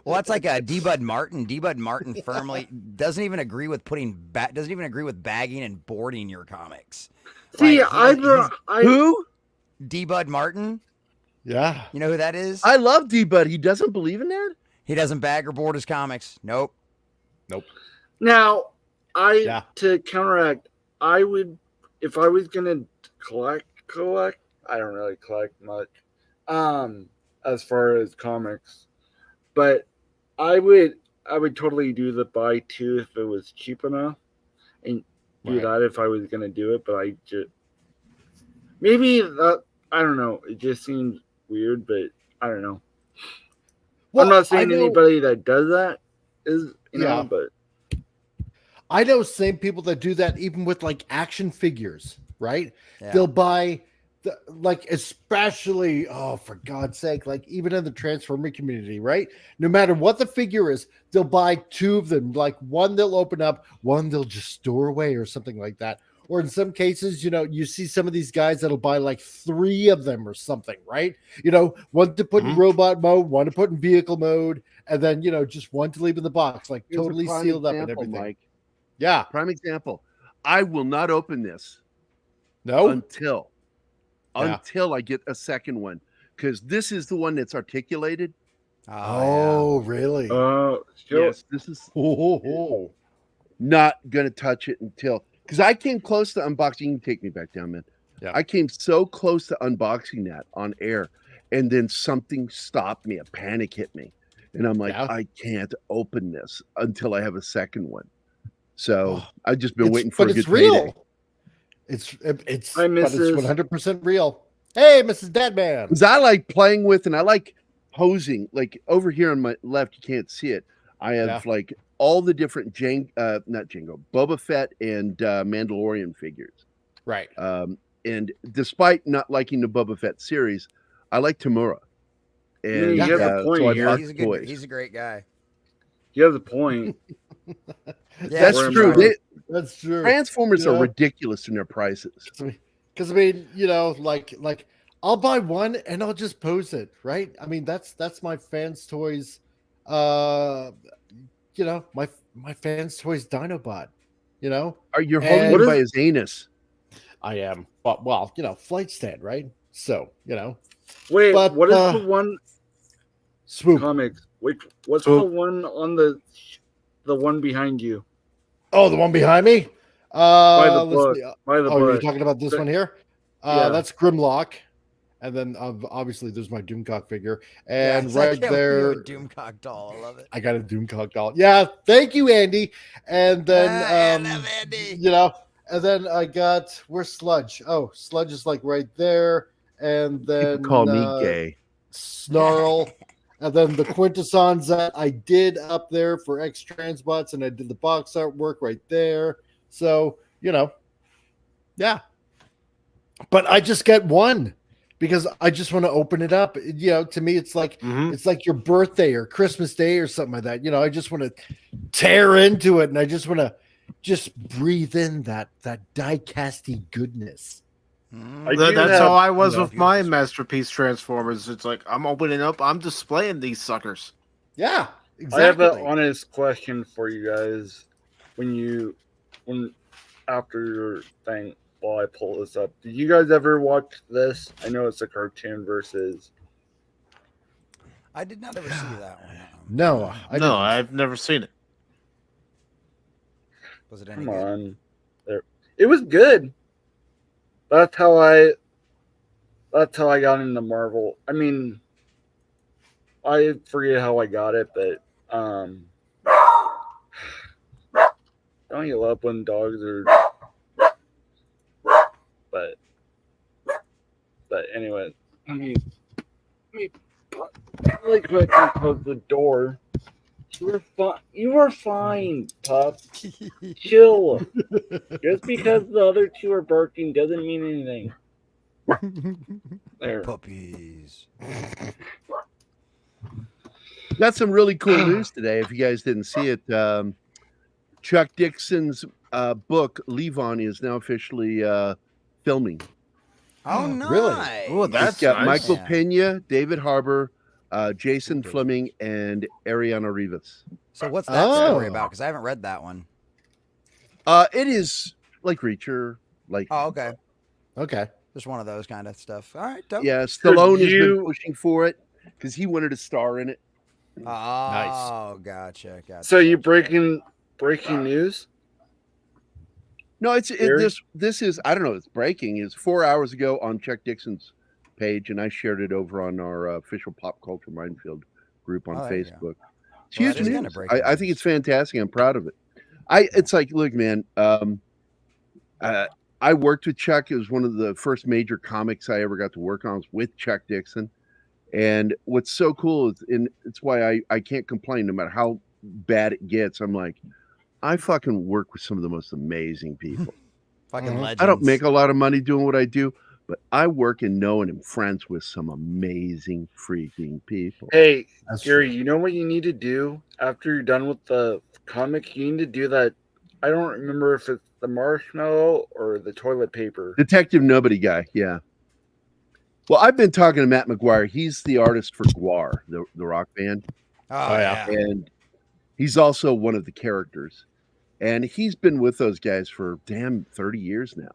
Well, that's like a D-Bud Martin. D-Bud Martin firmly doesn't even agree with bagging and boarding your comics. See, Like, Who? D-Bud Martin. Yeah. You know who that is? I love D-Bud. He doesn't believe in that? He doesn't bag or board his comics. Nope. now, Yeah. to counteract, I would, if I was gonna collect. I don't really collect much, as far as comics, but I would totally do the buy two if it was cheap enough, and do Right. that if I was gonna do it. But I just maybe that, I don't know. It just seems weird, but I don't know. I'm not saying anybody that does that is, Yeah. but I know same people that do that even with like action figures, right? Yeah. They'll buy like especially, oh, for God's sake, like even in the Transformer community, right? No matter what the figure is, they'll buy two of them. Like one they'll open up, one they'll just store away or something like that. Or in some cases, you know, you see some of these guys that'll buy like three of them or something, right? You know, one to put in robot mode, one to put in vehicle mode, and then, you know, just one to leave in the box, like Here's a totally prime sealed up and example, everything. Mike. Yeah. Prime example. I will not open this No. until I get a second one, because this is the one that's articulated. Oh, really? Yes, this is Oh. not gonna touch it until, because I came close to unboxing. You can take me back down, man. Yeah. I came so close to unboxing that on air, and then something stopped me. A panic hit me, and I'm like, Yeah. I can't open this until I have a second one. So Oh, I've just been waiting But for a it's good real. payday. It's Hi, but it's Mrs. 100% real. Hey, Mrs. Deadman. Because I like playing with, and I like posing. Like over here on my left, you can't see it. I have like all the different not Jango, Boba Fett and Mandalorian figures. Right. And despite not liking the Boba Fett series, I like Tamura. And you have a point so I here. bought He's a toys. good. He's a great guy. you have the point. Yeah, That's Where am true. I? That's true. Transformers Yeah. are ridiculous in their prices. Because I mean, you know, like I'll buy one and I'll just pose it, right? I mean, that's my fans toys. You know, my fans toys Dinobot. You know, Are you And- holding What him is- by his anus? I am, but well, you know, flight stand, right? So you know, Wait, But, what is the one swoop. comics? Wait, what's So- the one on the one behind you? Oh, the one behind me. By the Let's book. see. By the Oh, you're book. talking about this The- one here? yeah. That's Grimlock. And then obviously there's my Doomcock figure. And Yeah, right yeah, there, we have a Doomcock doll. I love it. I got a Doomcock doll. Yeah, thank you, Andy. And then I love Andy. you know, and then I got where's Sludge? Oh, Sludge is like right there. And then People call me gay. Snarl. And then the quintessons that I did up there for X Transbots, and I did the box artwork right there. So, you know, yeah. But I just get one because I just want to open it up. You know, to me, it's like your birthday or Christmas Day or something like that. You know, I just want to tear into it, and I just want to just breathe in that die-casty goodness. Mm. I do That's have- how I was you know, with my masterpiece Transformers. It's like I'm opening up, I'm displaying these suckers. Yeah, I have exactly. an honest question for you guys. When after your thing, while I pull this up, did you guys ever watch this? I know it's a cartoon versus. I did not ever see that one. No, I No, didn't. I've never seen it. Was it any Come good? on, there. It was good. That's how I got into Marvel. I mean, I forget how I got it, but don't you love when dogs are? But anyway, let me really quick close the door. You were fine, pup. Chill. Just because the other two are barking doesn't mean anything. There. Puppies. Got some really cool news today. If you guys didn't see it, Chuck Dixon's book Levon is now officially filming. Oh, nice. Really? Oh, It's that's got nice. Michael Yeah. Pena, David Harbour, Jason Fleming, and Ariana Rivas. So what's that story Oh. about? Because I haven't read that one. It is like Reacher, like Oh, okay. Okay. Just one of those kind of stuff. All right, dope. yeah. Stallone has been you- pushing for it because he wanted to star in it. Oh, gotcha. So you breaking news? No, Gerry? this is I don't know. It's breaking. It's 4 hours ago on Chuck Dixon's page, and I shared it over on our official Pop Culture Minefield group on Oh, there you go. Facebook. It's Well, huge that is kinda news. breaking I think news. it's fantastic. I'm proud of it. It's like, look, man. I worked with Chuck. It was one of the first major comics I ever got to work on was with Chuck Dixon. And what's so cool is, and it's why I can't complain no matter how bad it gets. I'm like, I fucking work with some of the most amazing people. Fucking Mhm. legends. I don't make a lot of money doing what I do, but I work and know and am friends with some amazing freaking people. Hey, That's Gerry, true. you know what you need to do after you're done with the comic? You need to do that. I don't remember if it's the marshmallow or the toilet paper. Detective Nobody guy, yeah. Well, I've been talking to Matt McGuire. He's the artist for Guar, the rock band. Oh, Oh, yeah. yeah. And he's also one of the characters. And he's been with those guys for damn 30 years now.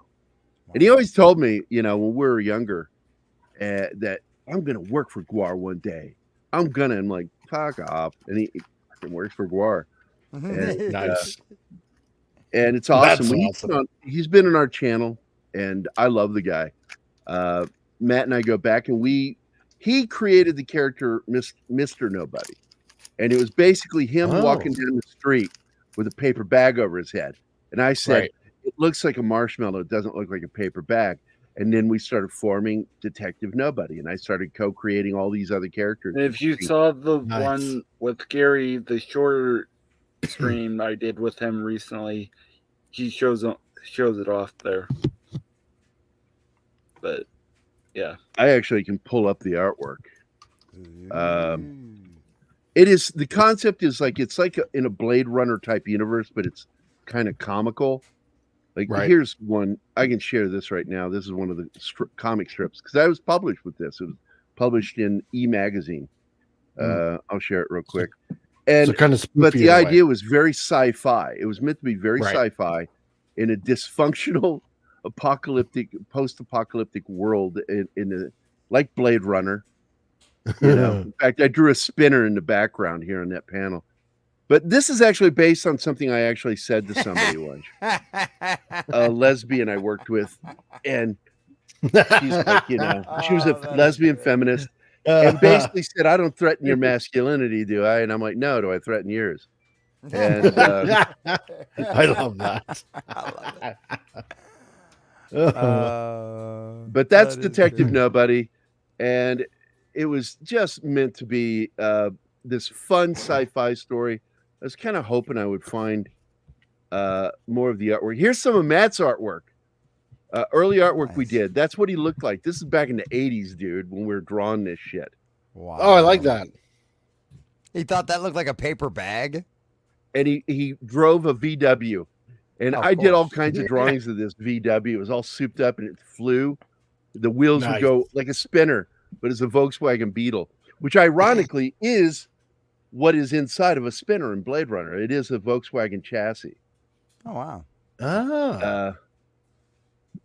And he always told me, you know, when we were younger, that I'm going to work for Guar one day. I'm like, fuck off. And he fucking works for Guar. And, Nice. and it's That's awesome. awesome. He's been on our channel, and I love the guy. Matt and I go back, and he created the character Mr. Nobody. And it was basically him walking down the street with a paper bag over his head. And I said, Right. it looks like a marshmallow. It doesn't look like a paper bag. And then we started forming Detective Nobody. And I started co-creating all these other characters. And if you saw the Nice. one with Gerry, the short stream I did with him recently, he shows it off there. But yeah, I actually can pull up the artwork. It is, the concept is like, it's like in a Blade Runner type universe, but it's kind of comical. Like, Right. here's one. I can share this right now. This is one of the comic strips because I was published with this. It was published in E-Magazine. I'll share it real quick. And So kind of spoofy but the in a way. idea was very sci-fi. It was meant to be very Right. sci-fi in a dysfunctional, post-apocalyptic world in a, like Blade Runner. You know, in fact, I drew a spinner in the background here on that panel. But this is actually based on something I actually said to somebody once. A lesbian I worked with, and she's like, you know, she was a Oh, that is lesbian great. feminist, and basically said, "I don't threaten your masculinity, do I?" And I'm like, "No, do I threaten yours?" And I love that. I love it. but that's that is Detective great. Nobody, and it was just meant to be this fun sci-fi story. I was kind of hoping I would find more of the artwork. Here's some of Matt's artwork. Early artwork we Nice. did. That's what he looked like. This is back in the 80s, dude, when we were drawing this shit. Wow. Oh, I like that. He thought that looked like a paper bag. And he drove a VW. And Of I did all course. kinds of drawings of this VW. It was all souped up and it flew. The wheels would Nice. go like a spinner, but it's a Volkswagen Beetle, which ironically is what is inside of a spinner in Blade Runner. It is a Volkswagen chassis. Oh, wow.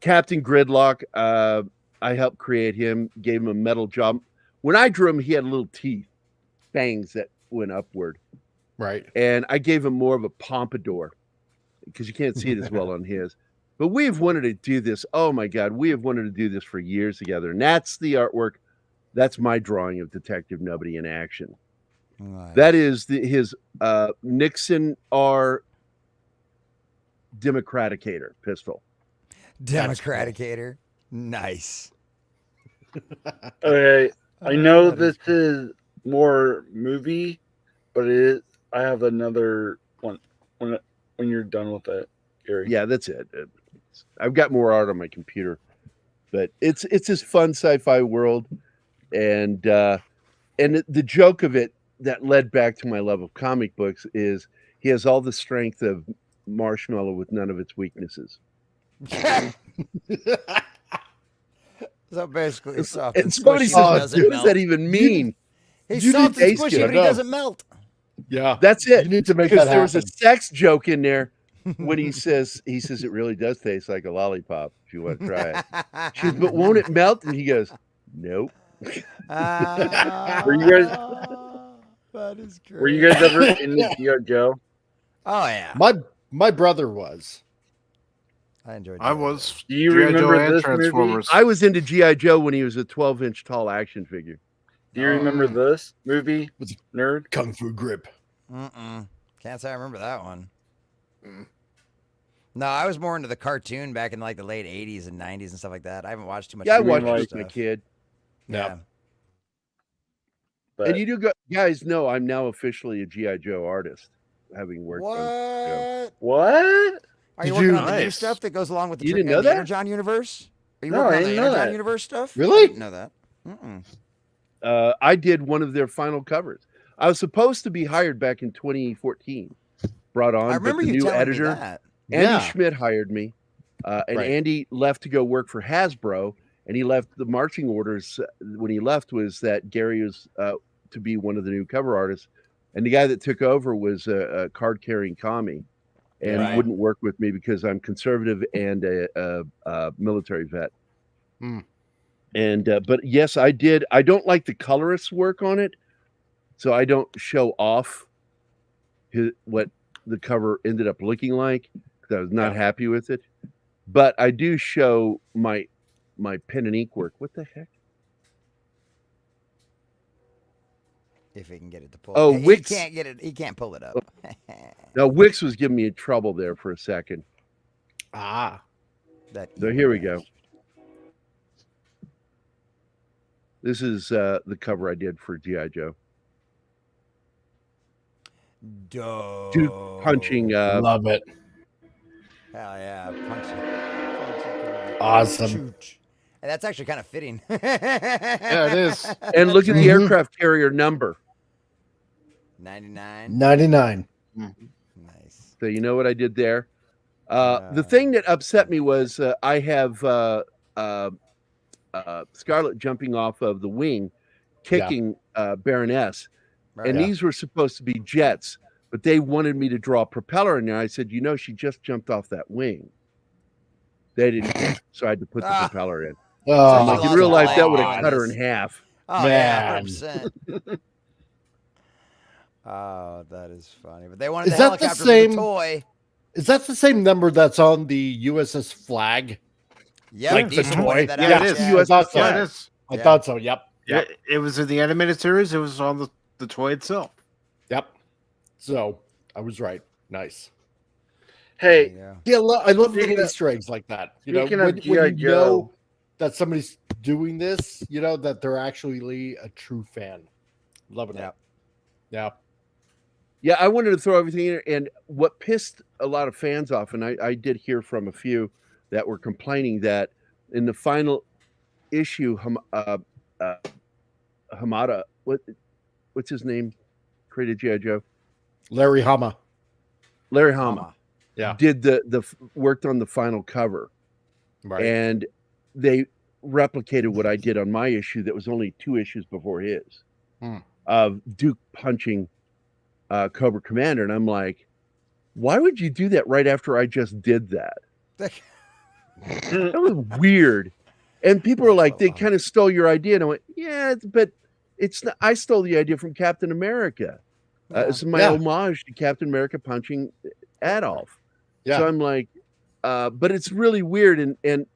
Captain Gridlock, I helped create him, gave him a metal job. When I drew him, he had little teeth, fangs that went upward. Right. And I gave him more of a pompadour because you can't see it as well on his. But we have wanted to do this. Oh my God, we have wanted to do this for years together. And that's the artwork. That's my drawing of Detective Nobody in action. Nice. That is his Nixon R Democraticator pistol. Democraticator. Nice. okay. I know That is this is more movie, but I have another one when you're done with it, Gary. Yeah, that's it. I've got more art on my computer, but it's this fun sci-fi world, and the joke of it that led back to my love of comic books is he has all the strength of Marshmallow with none of its weaknesses. So basically, he's soft And and somebody squishy, says, but "Oh, doesn't what melt. does that even mean? He's you soft need and taste squishy, good. but he doesn't melt. Yeah, That's it. you need to make Because that there was a happen. sex joke in there when he says it really does taste like a lollipop if you want to try it. She goes, but won't it melt? And he goes, nope. Were you guys That is great. Were you guys ever into G.I. Joe? Oh yeah, My brother was. I enjoyed. I G.I. was Do you G.I. Joe remember and this Transformers. I was into G.I. Joe when he was a 12-inch tall action figure. Do you remember this movie, Was it nerd? Kung Fu Grip? Can't say I remember that one. No, I was more into the cartoon back in like the late '80s and '90s and stuff like that. I haven't watched too much. Yeah, I mean, watched like, it with my kid. Yeah. But And you guys know I'm now officially a G.I. Joe artist, having worked What? on Joe. what? Are you Did working you- on the new Nice. stuff that goes along with the, You didn't know the that? Energon universe? Are you No, working I on the didn't know Energon that. universe stuff? Really? I didn't know that. I did one of their final covers. I was supposed to be hired back in 2014, brought on, I remember but the you new telling editor, me that. Andy Yeah. Schmidt, hired me, and Right. Andy left to go work for Hasbro, and he left the marching orders when he left was that Gerry was to be one of the new cover artists, and the guy that took over was a card-carrying commie, and Right. wouldn't work with me because I'm conservative and a military vet. Hmm. And but yes, I did. I don't like the colorist's work on it, so I don't show off what the cover ended up looking like because I was not happy with it. But I do show my pen and ink work. What the heck? If he can get it to pull. Oh, he Wix. can't get it. He can't pull it up. Now Wix was giving me trouble there for a second. Ah. That So here we go. This is the cover I did for G.I. Joe. Dope. Duke punching. Love it. Hell yeah, punching. Awesome. Chooch. And that's actually kind of fitting. Yeah, it is. And look at the Mhm. aircraft carrier number. 99. 99. Nice. So you know what I did there. The thing that upset me was I have Scarlet jumping off of the wing, kicking Baroness, Right. and these were supposed to be jets, but they wanted me to draw a propeller in there. I said, she just jumped off that wing. They didn't, so I had to put the propeller in. Oh, I'm like, in lost real a life, leg that would have doing cut her this. in half. Oh, yeah, Man. 100%. Oh, that is funny. But they wanted Is the that the helicopter same- for the toy. Is that the same number that's on the USS Flag? Yeah, Like the Dean toy? pointed that Yeah, out. it is. I thought so. Yeah, it is. I Yeah. thought so. Yep. Yeah, it was in the animated series. It was on the toy itself. Yep. So I was right. Nice. Hey, Yeah, I love Speaking little of- Easter eggs like that. You know, speaking of when G.I. you Joe, know that somebody's doing this, you know that they're actually a true fan. Loving Yep. it. Yeah. Yeah, I wanted to throw everything in there. And what pissed a lot of fans off, and I did hear from a few that were complaining that in the final issue, Hamada, what's his name? Created G.I. Joe? Larry Hama. Larry Hama. Yeah. Did worked on the final cover. Right. And they replicated what I did on my issue that was only 2 issues before his of Duke punching Cobra Commander. And I'm like, why would you do that right after I just did that? That was weird. And people are like, they kind of stole your idea. And I went, yeah, but it's not, I stole the idea from Captain America. It's my homage to Captain America punching Adolf. Yeah. So I'm like, but it's really weird. And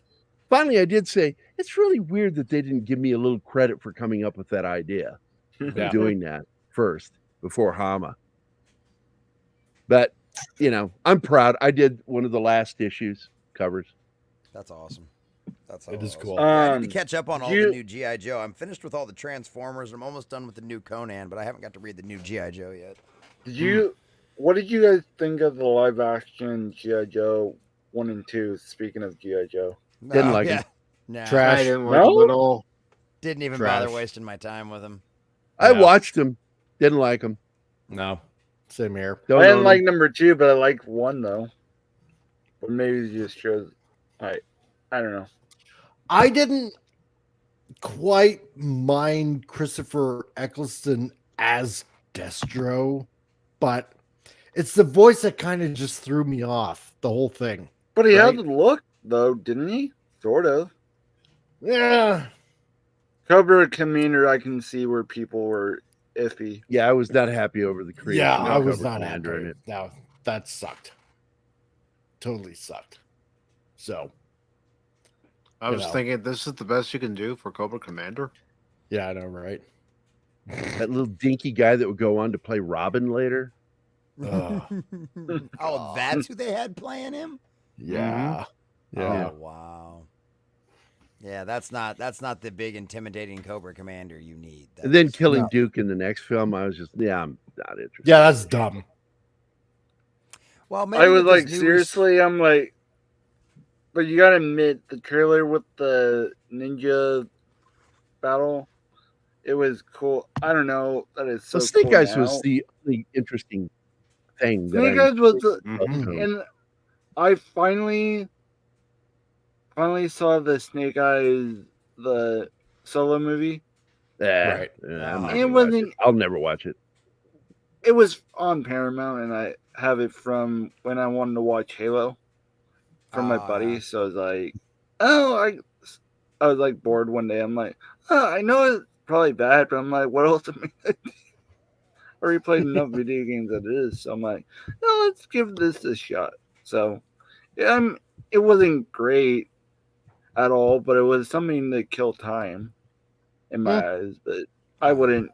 finally, I did say, it's really weird that they didn't give me a little credit for coming up with that idea, Yeah. doing that first before Hama. But, I'm proud. I did one of the last issues covers. That's awesome. That's It is awesome. cool. Yeah, I need to catch up on all you- the new G.I. Joe. I'm finished with all the Transformers, and I'm almost done with the new Conan, but I haven't got to read the new G.I. Joe yet. Did you? What did you guys think of the live action G.I. Joe 1 and 2? Speaking of G.I. Joe, Didn't like yeah. him. No. Trash. I didn't like them No? at all. Didn't even Trash. bother wasting my time with him. I Yeah. watched him. Didn't like him. No, same here. Don't I didn't own like him. number 2, but I liked 1 though. But maybe it just shows. I don't know. I didn't quite mind Christopher Eccleston as Destro, but it's the voice that kind of just threw me off the whole thing. But he Right. had the look though, didn't he? Sort of. Yeah, Cobra Commander, I can see where people were iffy. Yeah, I was not happy over the creation. yeah, of I was Cobra not Commander happy. in it. No, that sucked. Totally sucked. So I You was know. thinking this is the best you can do for Cobra Commander. yeah, I know, right? That little dinky guy that would go on to play Robin later. Ugh. Oh, that's who they had playing him? Yeah, Oh, wow. Yeah, that's not the big intimidating Cobra Commander you need. And then killing No. Duke in the next film, I was just, I'm not interested. yeah, that's dumb. Well, maybe I was with this like, new seriously, I'm like, but you gotta admit, the trailer with the ninja battle, it was cool. I don't know that it's so So Snake cool Eyes now. was the interesting thing. Snake that I Eyes was the, Mhm. and I finally saw the Snake Eyes the solo movie. Right. I'm not It gonna watch wasn't- it. I'll never watch it. It was on Paramount, and I have it from when I wanted to watch Halo from my Oh, buddy. yeah. So I was like, oh, I was like bored one day. I'm like, oh, I know it's probably bad, but I'm like, what else am I gonna do? I already played enough video games as it is, so I'm like, no, let's give this a shot. So, yeah, it wasn't great at all, but it was something to kill time in my eyes. But I wouldn't.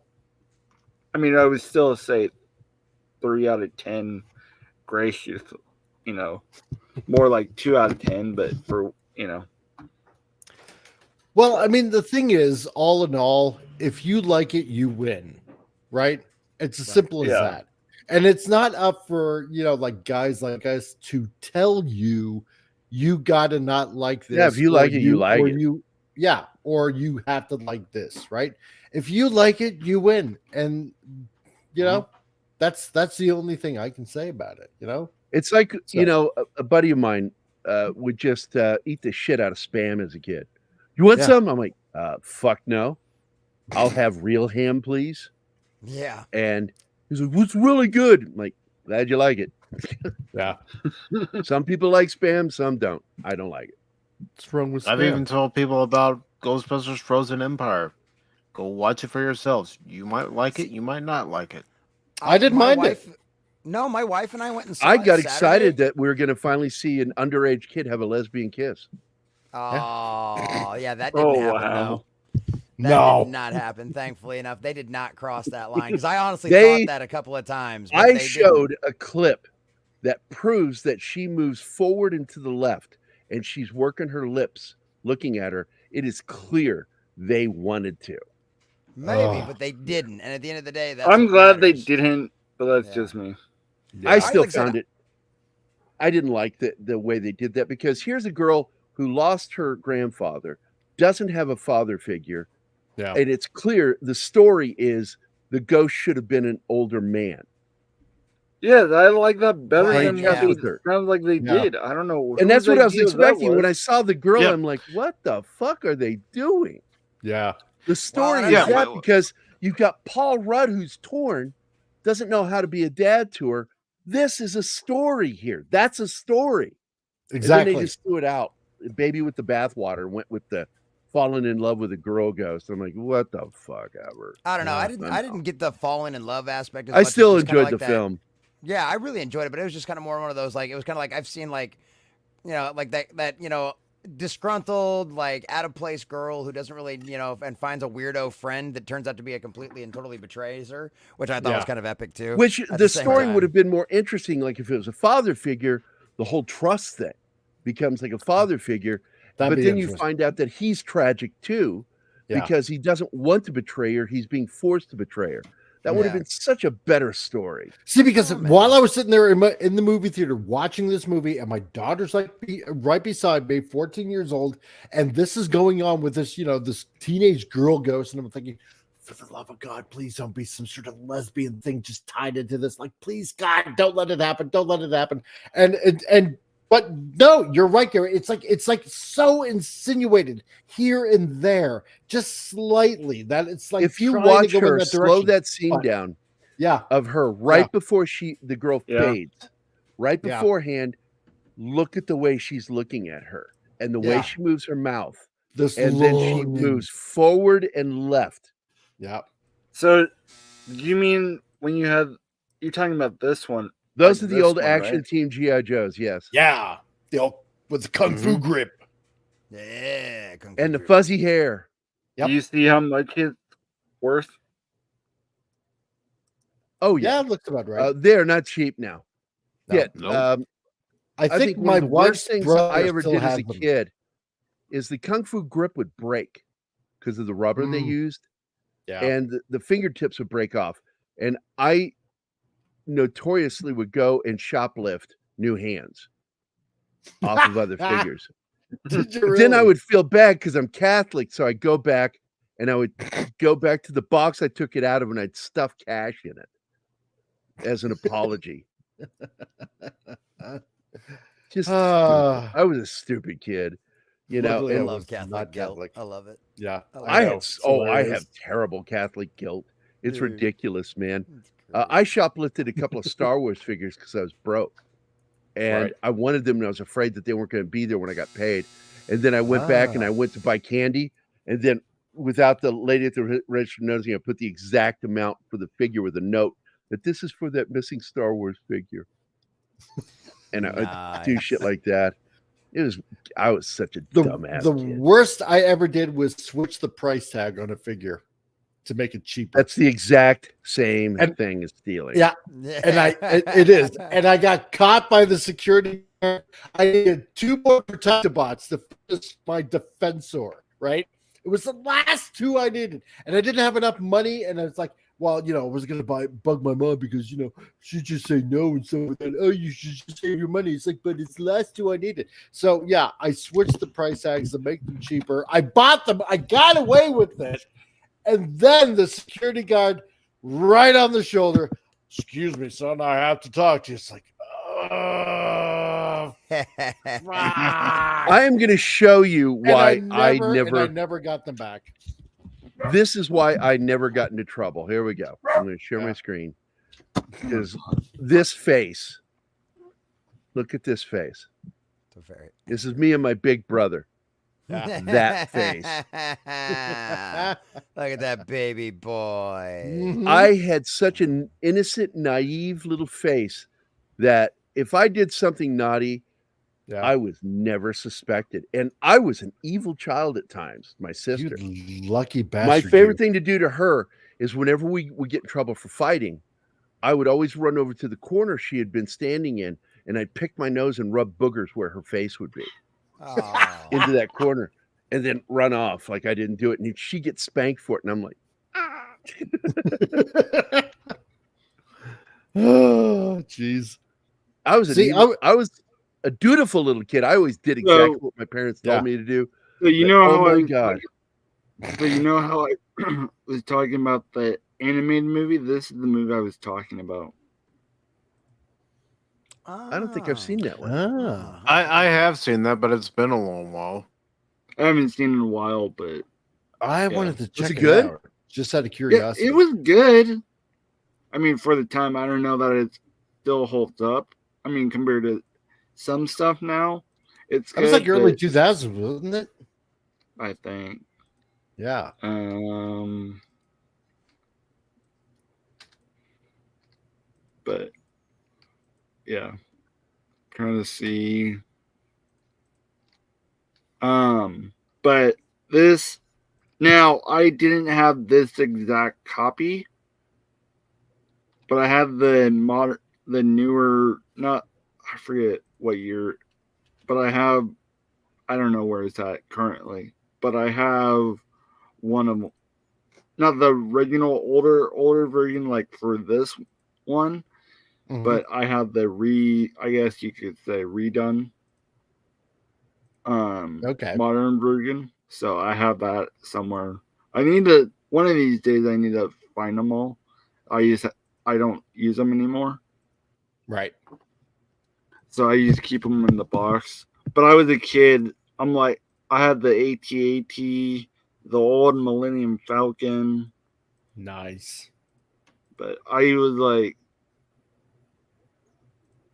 I mean, I would still say 3 out of 10 gracious. You know, more like 2 out of 10. But for Well, I mean, the thing is, all in all, if you like it, you win, right? It's as simple as Yeah. that. And it's not up for, like guys like us to tell you, you got to not like this. Yeah, if you or like it, you like or it. or you have to like this, right? If you like it, you win. And, that's the only thing I can say about it, It's like, So- a buddy of mine would just eat the shit out of Spam as a kid. You want Yeah. some? I'm like, fuck no. I'll have real ham, please. Yeah. And he's like, what's really good? I'm like, glad you like it. Yeah. Some people like Spam, some don't. I don't like it. What's wrong with I've Spam? even told people about Ghostbusters Frozen Empire. Go watch it for yourselves. You might like it, you might not like it. I didn't My mind it. wife, No, my wife and I went and saw I it got Saturday. excited that we are going to finally see an underage kid have a lesbian kiss. Oh, yeah, that didn't Oh, happen, wow. though. That No. did not happen, thankfully enough. They did not cross that line because I honestly They- thought that a couple of times. But I they showed a clip that proves that she moves forward and to the left and she's working her lips looking at her. It is clear they wanted to. maybe, Ugh. but they didn't. And at the end of the day, that's I'm what glad they matters. didn't, but that's Yeah. just me. I still like I said, found it. I didn't like the way they did that because here's a girl who lost her grandfather, doesn't have a father figure, Yeah. and it's clear the story is the ghost should have been an older man. Yeah, I like that better Playing than chess what with they her. sounds like they Yeah. did. I don't know. And that's whose what I was idea that expecting. When I was. saw the girl, Yeah. I'm like, what the fuck are they doing? Yeah. The story and is yeah, that but- because you've got Paul Rudd who's torn, doesn't know how to be a dad to her. This is a story here. That's a story. And Exactly. then they just threw it out. Baby with the bathwater went with the falling in love with a girl ghost. I'm like, what the fuck ever? I don't know. Yeah, I didn't get the falling in love aspect. As I much as still just kinda enjoyed like the that. film. Yeah, I really enjoyed it, but it was just kind of more one of those like it was kind of like I've seen like, like that disgruntled like out of place girl who doesn't really and finds a weirdo friend that turns out to be a completely and totally betrays her, which I thought was Yeah. kind of epic too. Which at the same story time. would have been more interesting, like if it was a father figure, the whole trust thing becomes like a father figure. That'd but be then you interesting. find out that he's tragic too, Yeah. because he doesn't want to betray her. He's being forced to betray her. That would have Yeah. been such a better story. See, because Oh, man. while I was sitting there in the movie theater watching this movie, and my daughter's like right beside me, 14 years old, and this is going on with this, this teenage girl ghost, and I'm thinking, for the love of God, please don't be some sort of lesbian thing just tied into this. Like, please, God, don't let it happen. Don't let it happen. But no, you're right, Gary. It's like so insinuated here and there, just slightly, that it's like If you trying watch to go in her that slow direction. that scene But- down Yeah, of her right Yeah. before the girl Yeah. fades, right Yeah. beforehand, look at the way she's looking at her and the way Yeah. she moves her mouth. this And then she longing. moves forward and left. Yeah. So, you mean when you're talking about this one? Those Like are the this old one, action right? team G.I. Joes, yes. Yeah. With the kung fu Mhm. grip. Yeah. Kung Fu And the grip. fuzzy hair. Yep. Do you see how much it's worth? Oh, Yeah, yeah. it looks about right. They're not cheap now. No. Yeah. Nope. I I think think one my of the worst wife's things brother I ever still did as has a them. kid is the Kung Fu grip would break because of the rubber they Mm. used, Yeah. and the fingertips would break off. And I notoriously would go and shoplift new hands off of other figures. Did you But then I really? would feel bad because I'm Catholic, so I'd go back and I would go back to the box I took it out of and I'd stuff cash in it as an apology. Just stupid. Ah. I was a stupid kid, you know. Luckily, I I And love was Catholic not guilt. Catholic. I love it. Yeah. I I know. had I have terrible Catholic guilt. It's Dude. ridiculous, man. It's I crazy. shoplifted a couple of Star Wars figures because I was broke, and Right. I wanted them, and I was afraid that they weren't going to be there when I got paid. And then I went back and I went to buy candy, and then without the lady at the register noticing, I put the exact amount for the figure with a note that this is for that missing Star Wars figure. And I do shit Nice. like that. I was such a The dumbass kid. worst I ever did was switch the price tag on a figure to make it cheaper. That's the exact same And- thing as stealing. Yeah. And it is. And I got caught by the security guard. I needed 2 more protectobots to finish my defensor, right? It was the last 2 I needed. And I didn't have enough money. And I was like, well, I was going to bug my mom because, she just say no and so then, oh, you should just save your money. It's like, but it's the last 2 I needed. So yeah, I switched the price tags to make them cheaper. I bought them. I got away with it. And then the security guard right on the shoulder, excuse me, son, I have to talk to you. It's like, oh, fuck. I am going to show you why and I never never got them back. This is why I never got into trouble. Here we go. I'm going to share my screen. Because this face, look at this face. So very. This is me and my big brother. Yeah. That face. Look at that baby boy. Mhm. I had such an innocent, naive little face that if I did something naughty, Yeah. I was never suspected. And I was an evil child at times, my sister. You lucky bastard. My favorite thing to do to her is whenever we get in trouble for fighting, I would always run over to the corner she had been standing in, and I'd pick my nose and rub boogers where her face would be Oh. into that corner, and then run off like I didn't do it. And she gets spanked for it, and I'm like, Oh, jeez. I was See, I was a dutiful little kid. I always did exactly So- what my parents told Yeah. me to do. So you But, know oh how my I god, So you know how I was talking about the animated movie? This is the movie I was talking about. I don't think I've seen that one. Ah. I have seen that, but it's been a long while. I haven't seen it in a while, but I wanted to check it good? out. Just out of yeah, curiosity. it was good. I mean, for the time, I don't know that it still holds up. I mean, compared to some stuff now, it's That was good, like early but 2000s, wasn't it? I think. Yeah. But yeah, trying to see. But this now I didn't have this exact copy, but I have the newer, not I forget what year, but I don't know where it's at currently, but I have one of not the original older version like for this one, Mhm. but I have the I guess you could say redone Okay. modern version. So I have that somewhere. I need to one of these days I need to find them all. I don't use them anymore. Right. So I just keep them in the box. But I was a kid. I'm like I had the AT-AT, the old Millennium Falcon, Nice. but I was like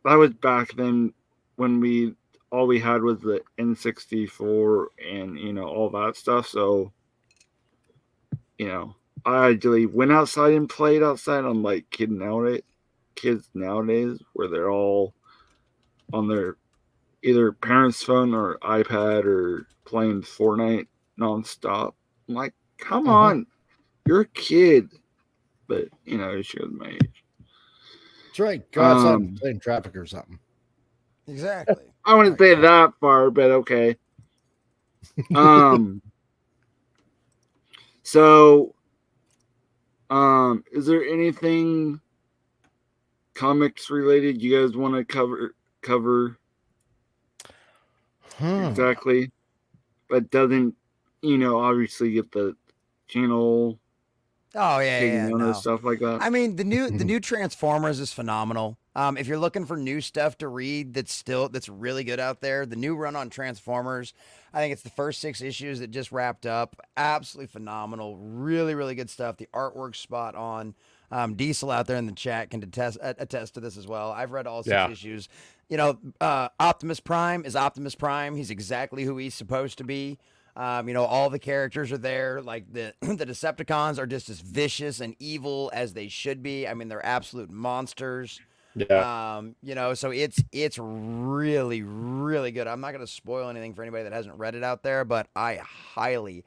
that was back then when all we had was the N64 and all that stuff. So I actually went outside and played outside. Unlike kids nowadays, where they're all on their either parents' phone or iPad or playing Fortnite nonstop. I'm like, come on, you're a kid, but she was my age. That's right. Go outside and play in traffic or something. Exactly. I wouldn't say that far, but okay. So, is there anything comics related you guys want to cover exactly, but doesn't obviously get the channel Oh yeah, taken no. stuff like that? I mean, the new Transformers is phenomenal. If you're looking for new stuff to read that's really good out there, the new run on Transformers, I think it's the first 6 issues that just wrapped up. Absolutely phenomenal, really really good stuff. The artwork's spot on. Diesel out there in the chat can attest to this as well. I've read all 6 issues. Optimus Prime is Optimus Prime. He's exactly who he's supposed to be. All the characters are there. Like the Decepticons are just as vicious and evil as they should be. I mean, they're absolute monsters. Yeah. So it's really really good. I'm not going to spoil anything for anybody that hasn't read it out there, but I highly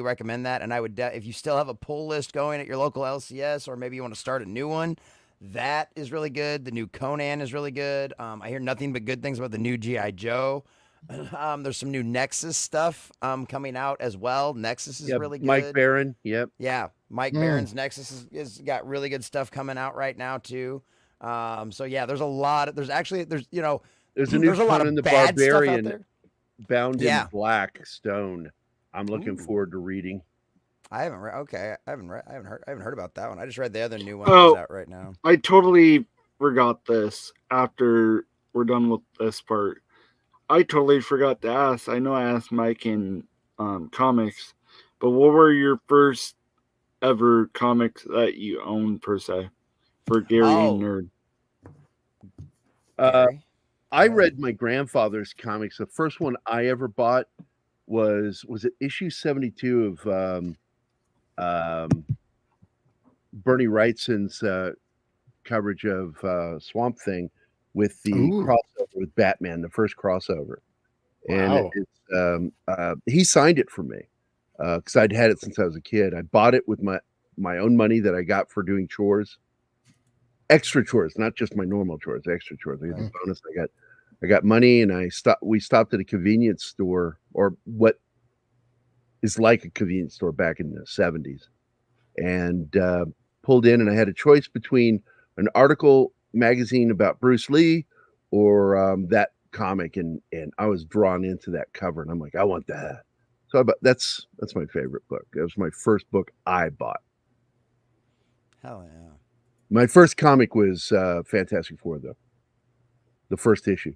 recommend that. And I would if you still have a pull list going at your local LCS, or maybe you want to start a new one, that is really good. The new Conan is really good. I hear nothing but good things about the new GI Joe. There's some new Nexus stuff coming out as well. Nexus is really good. Mike Barron. Yep. Yeah, Mike Barron's Nexus is got really good stuff coming out right now too. So yeah, there's a lot. There's a new there's a lot Conan of the bad Barbarian stuff out there. Bound Yeah. in Black Stone. I'm looking forward to reading. I haven't read. Okay, I haven't heard about that one. I just read the other new one that's out right now. I totally forgot this after we're done with this part. I totally forgot to ask. I know I asked Mike in comics, but what were your first ever comics that you owned per se for Gerry and Nerd? Gerry? I read my grandfather's comics. The first one I ever bought was it issue 72 of Bernie Wrightson's coverage of Swamp Thing with the crossover with Batman, the first crossover. Wow. And he signed it for me because I'd had it since I was a kid. I bought it with my own money that I got for doing chores, extra chores, not just my normal chores, extra chores. I got the bonus. I got money, and we stopped at a convenience store, or what is like a convenience store back in the 70s, and pulled in, and I had a choice between an article magazine about Bruce Lee or that comic, and I was drawn into that cover, and I'm like, I want that. So that's my favorite book. It was my first book I bought. Hell yeah. My first comic was Fantastic Four, though. The first issue.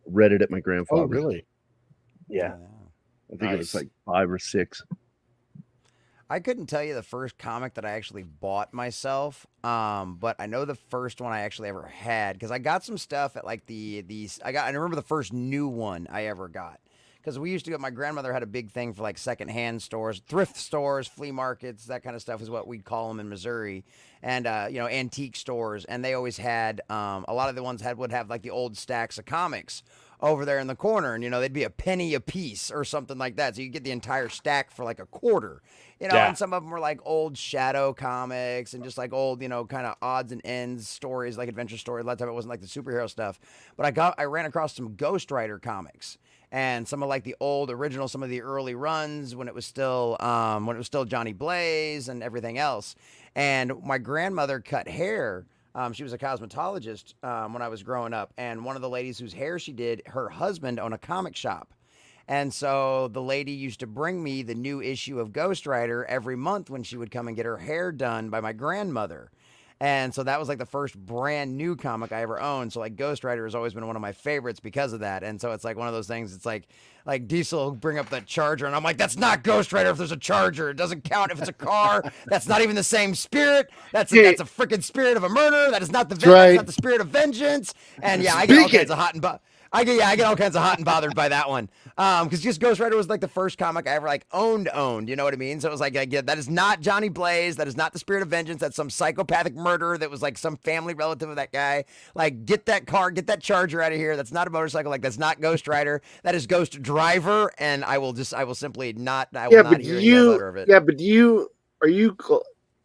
Read it at my grandfather's. Oh, really? Yeah. I think it was like 5 or 6. I couldn't tell you the first comic that I actually bought myself, but I know the first one I actually ever had, because I got some stuff at like I remember the first new one I ever got, because we used to go. My grandmother had a big thing for like secondhand stores, thrift stores, flea markets, that kind of stuff is what we'd call them in Missouri, and antique stores, and they always had a lot of the ones would have like the old stacks of comics over there in the corner, and they'd be a penny a piece or something like that, so you get the entire stack for like a quarter. And some of them were like old Shadow comics and just like old, kind of odds and ends stories, like adventure stories. A lot of time it wasn't like the superhero stuff. But I ran across some Ghost Rider comics. and some of like the old original, some of the early runs when it was still Johnny Blaze and everything else. And my grandmother cut hair. She was a cosmetologist when I was growing up, and one of the ladies whose hair she did, her husband owned a comic shop. And so the lady used to bring me the new issue of Ghost Rider every month when she would come and get her hair done by my grandmother. And so that was like the first brand new comic I ever owned. So like Ghost Rider has always been one of my favorites because of that. And so it's like one of those things. It's like Diesel will bring up that Charger, and I'm like, that's not Ghost Rider if there's a Charger. It doesn't count if it's a car. That's not even the same spirit. That's a freaking spirit of a murder. That is not the that's not the spirit of vengeance. And yeah, I get all kinds of hot and I get all kinds of hot and bothered by that one. Because just Ghost Rider was like the first comic I ever like owned. You know what I mean? So it was like, that is not Johnny Blaze. That is not the spirit of vengeance. That's some psychopathic murderer that was like some family relative of that guy. Like, get that car, get that Charger out of here. That's not a motorcycle. Like, that's not Ghost Rider. That is Ghost Driver. And I will simply not. I will not hear any other of it. Yeah, but are you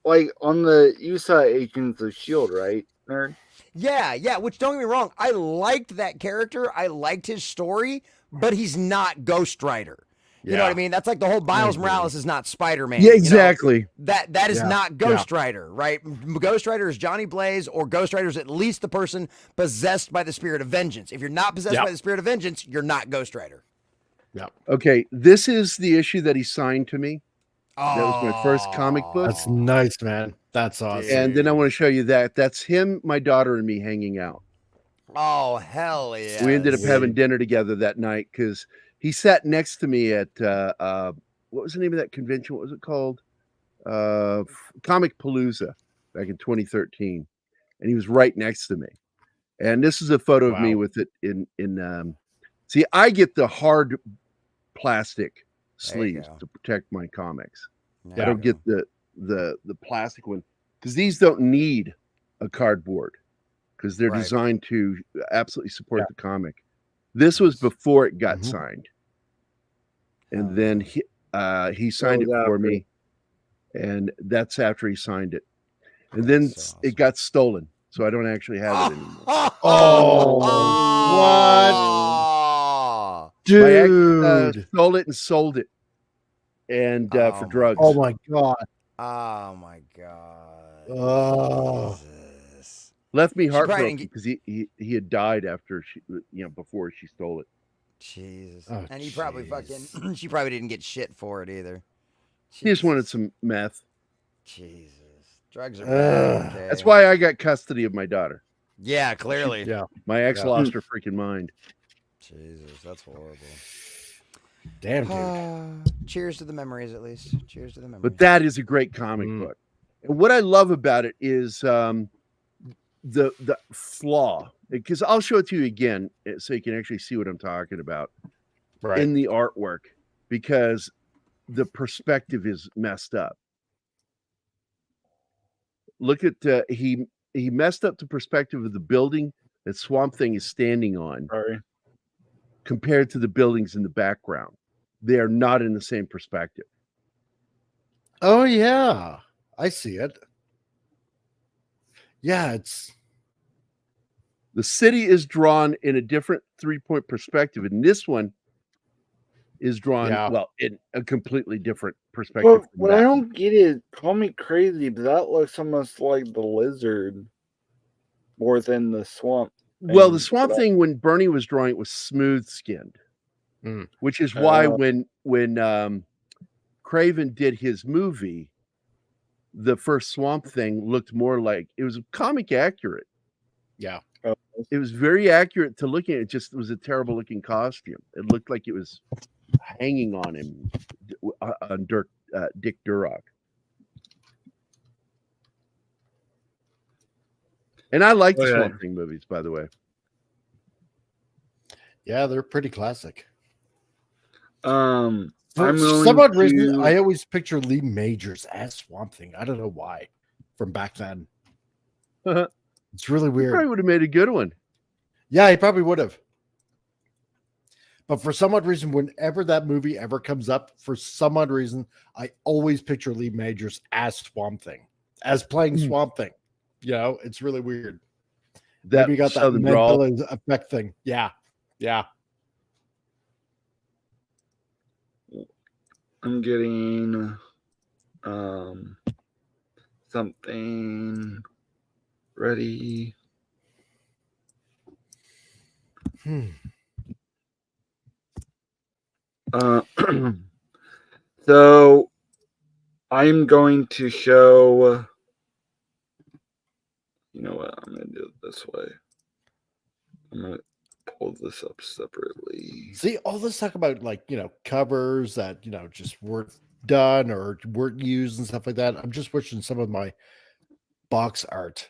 like on the you saw Agents of S.H.I.E.L.D., right, nerd? Yeah, which don't get me wrong, I liked that character. I liked his story, but he's not Ghost Rider. You know what I mean? That's like the whole Miles Morales is not Spider-Man. Yeah, exactly. That is not Ghost Rider, right? Ghost Rider is Johnny Blaze, or Ghost Rider is at least the person possessed by the spirit of vengeance. If you're not possessed by the spirit of vengeance, you're not Ghost Rider. Yeah. Okay, this is the issue that he signed to me. That was my first comic book. That's nice, man. That's awesome. And then I want to show you that. That's him, my daughter, and me hanging out. Oh, hell yeah. We ended up having dinner together that night because he sat next to me at, what was the name of that convention? What was it called? Comic Palooza back in 2013. And he was right next to me. And this is a photo of me with it in see, I get the hard plastic sleeves to protect my comics. I don't get the plastic one because these don't need a cardboard because they're designed to absolutely support the comic. This was before it got signed, and then he signed it for me, and that's after he signed it, and then it got stolen, so I don't actually have it anymore. What? Dude, stole it and sold it, and for drugs. Oh my god! Oh my god! Oh, Jesus. Left me heartbroken because he had died after before she stole it. Jesus, and he probably she probably didn't get shit for it either. He just wanted some meth. Jesus, drugs are bad. Okay. That's why I got custody of my daughter. Yeah, clearly. My ex lost her freaking mind. Jesus, that's horrible. Damn, dude. Cheers to the memories, at least. Cheers to the memories. But that is a great comic book. And what I love about it is the flaw, because I'll show it to you again so you can actually see what I'm talking about in the artwork, because the perspective is messed up. Look at he messed up the perspective of the building that Swamp Thing is standing on compared to the buildings in the background. They are not in the same perspective. Oh yeah, I see it. Yeah, the city is drawn in a different 3-point perspective, and this one is drawn in a completely different perspective. But what I don't get is, call me crazy, but that looks almost like the lizard more than the swamp. Well, the Swamp Thing, when Bernie was drawing it, was smooth skinned, which is why when Craven did his movie, the first Swamp Thing looked more like it was comic accurate. Yeah, it was very accurate to looking at. It just was a terrible looking costume. It looked like it was hanging on him on Dick Durock. And I like the Swamp Thing movies, by the way. Yeah, they're pretty classic. For some odd reason, I always picture Lee Majors as Swamp Thing. I don't know why. From back then, it's really weird. He probably would have made a good one. Yeah, he probably would have. But for some odd reason, whenever that movie ever comes up, for some odd reason, I always picture Lee Majors as Swamp Thing, as playing Swamp Thing. You know, it's really weird. That maybe got that Mandela effect thing. Yeah. I'm getting something ready. Uh, so I'm going to show. You know what? I'm going to do it this way. I'm going to pull this up separately. See, all this talk about covers that just weren't done or weren't used and stuff like that. I'm just wishing some of my box art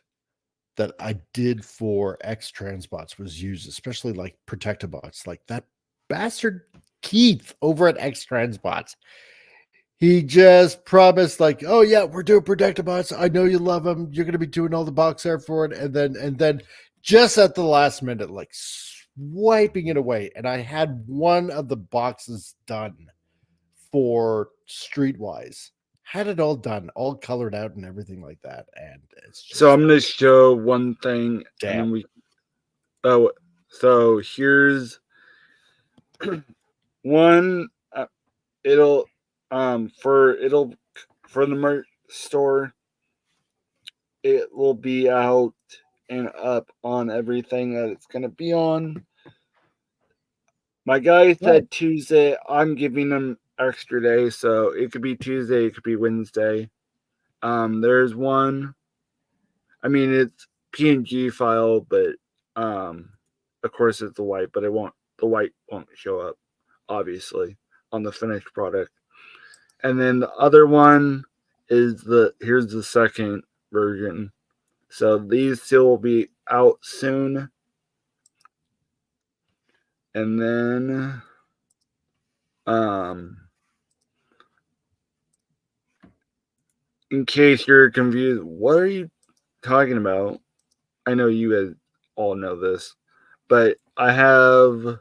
that I did for X Transbots was used, especially like Protectobots, like that bastard Keith over at X Transbots. He just promised, like, oh yeah, we're doing Protectobots. I know you love them. You're going to be doing all the box art for it, and then just at the last minute, like swiping it away. And I had one of the boxes done for Streetwise. Had it all done, all colored out and everything like that. And it's just So I'm going to show one thing, damn. and then we. Oh, so here's one. It'll for the merch store. It will be out and up on everything that it's going to be on. My guy said Tuesday. I'm giving him extra day, so it could be Tuesday, it could be Wednesday. There's one. I mean, it's PNG file, but of course it's the white, but the white won't show up, obviously, on the finished product. And then the other one is here's the second version. So these still will be out soon. And then in case you're confused, what are you talking about? I know you guys all know this, but I have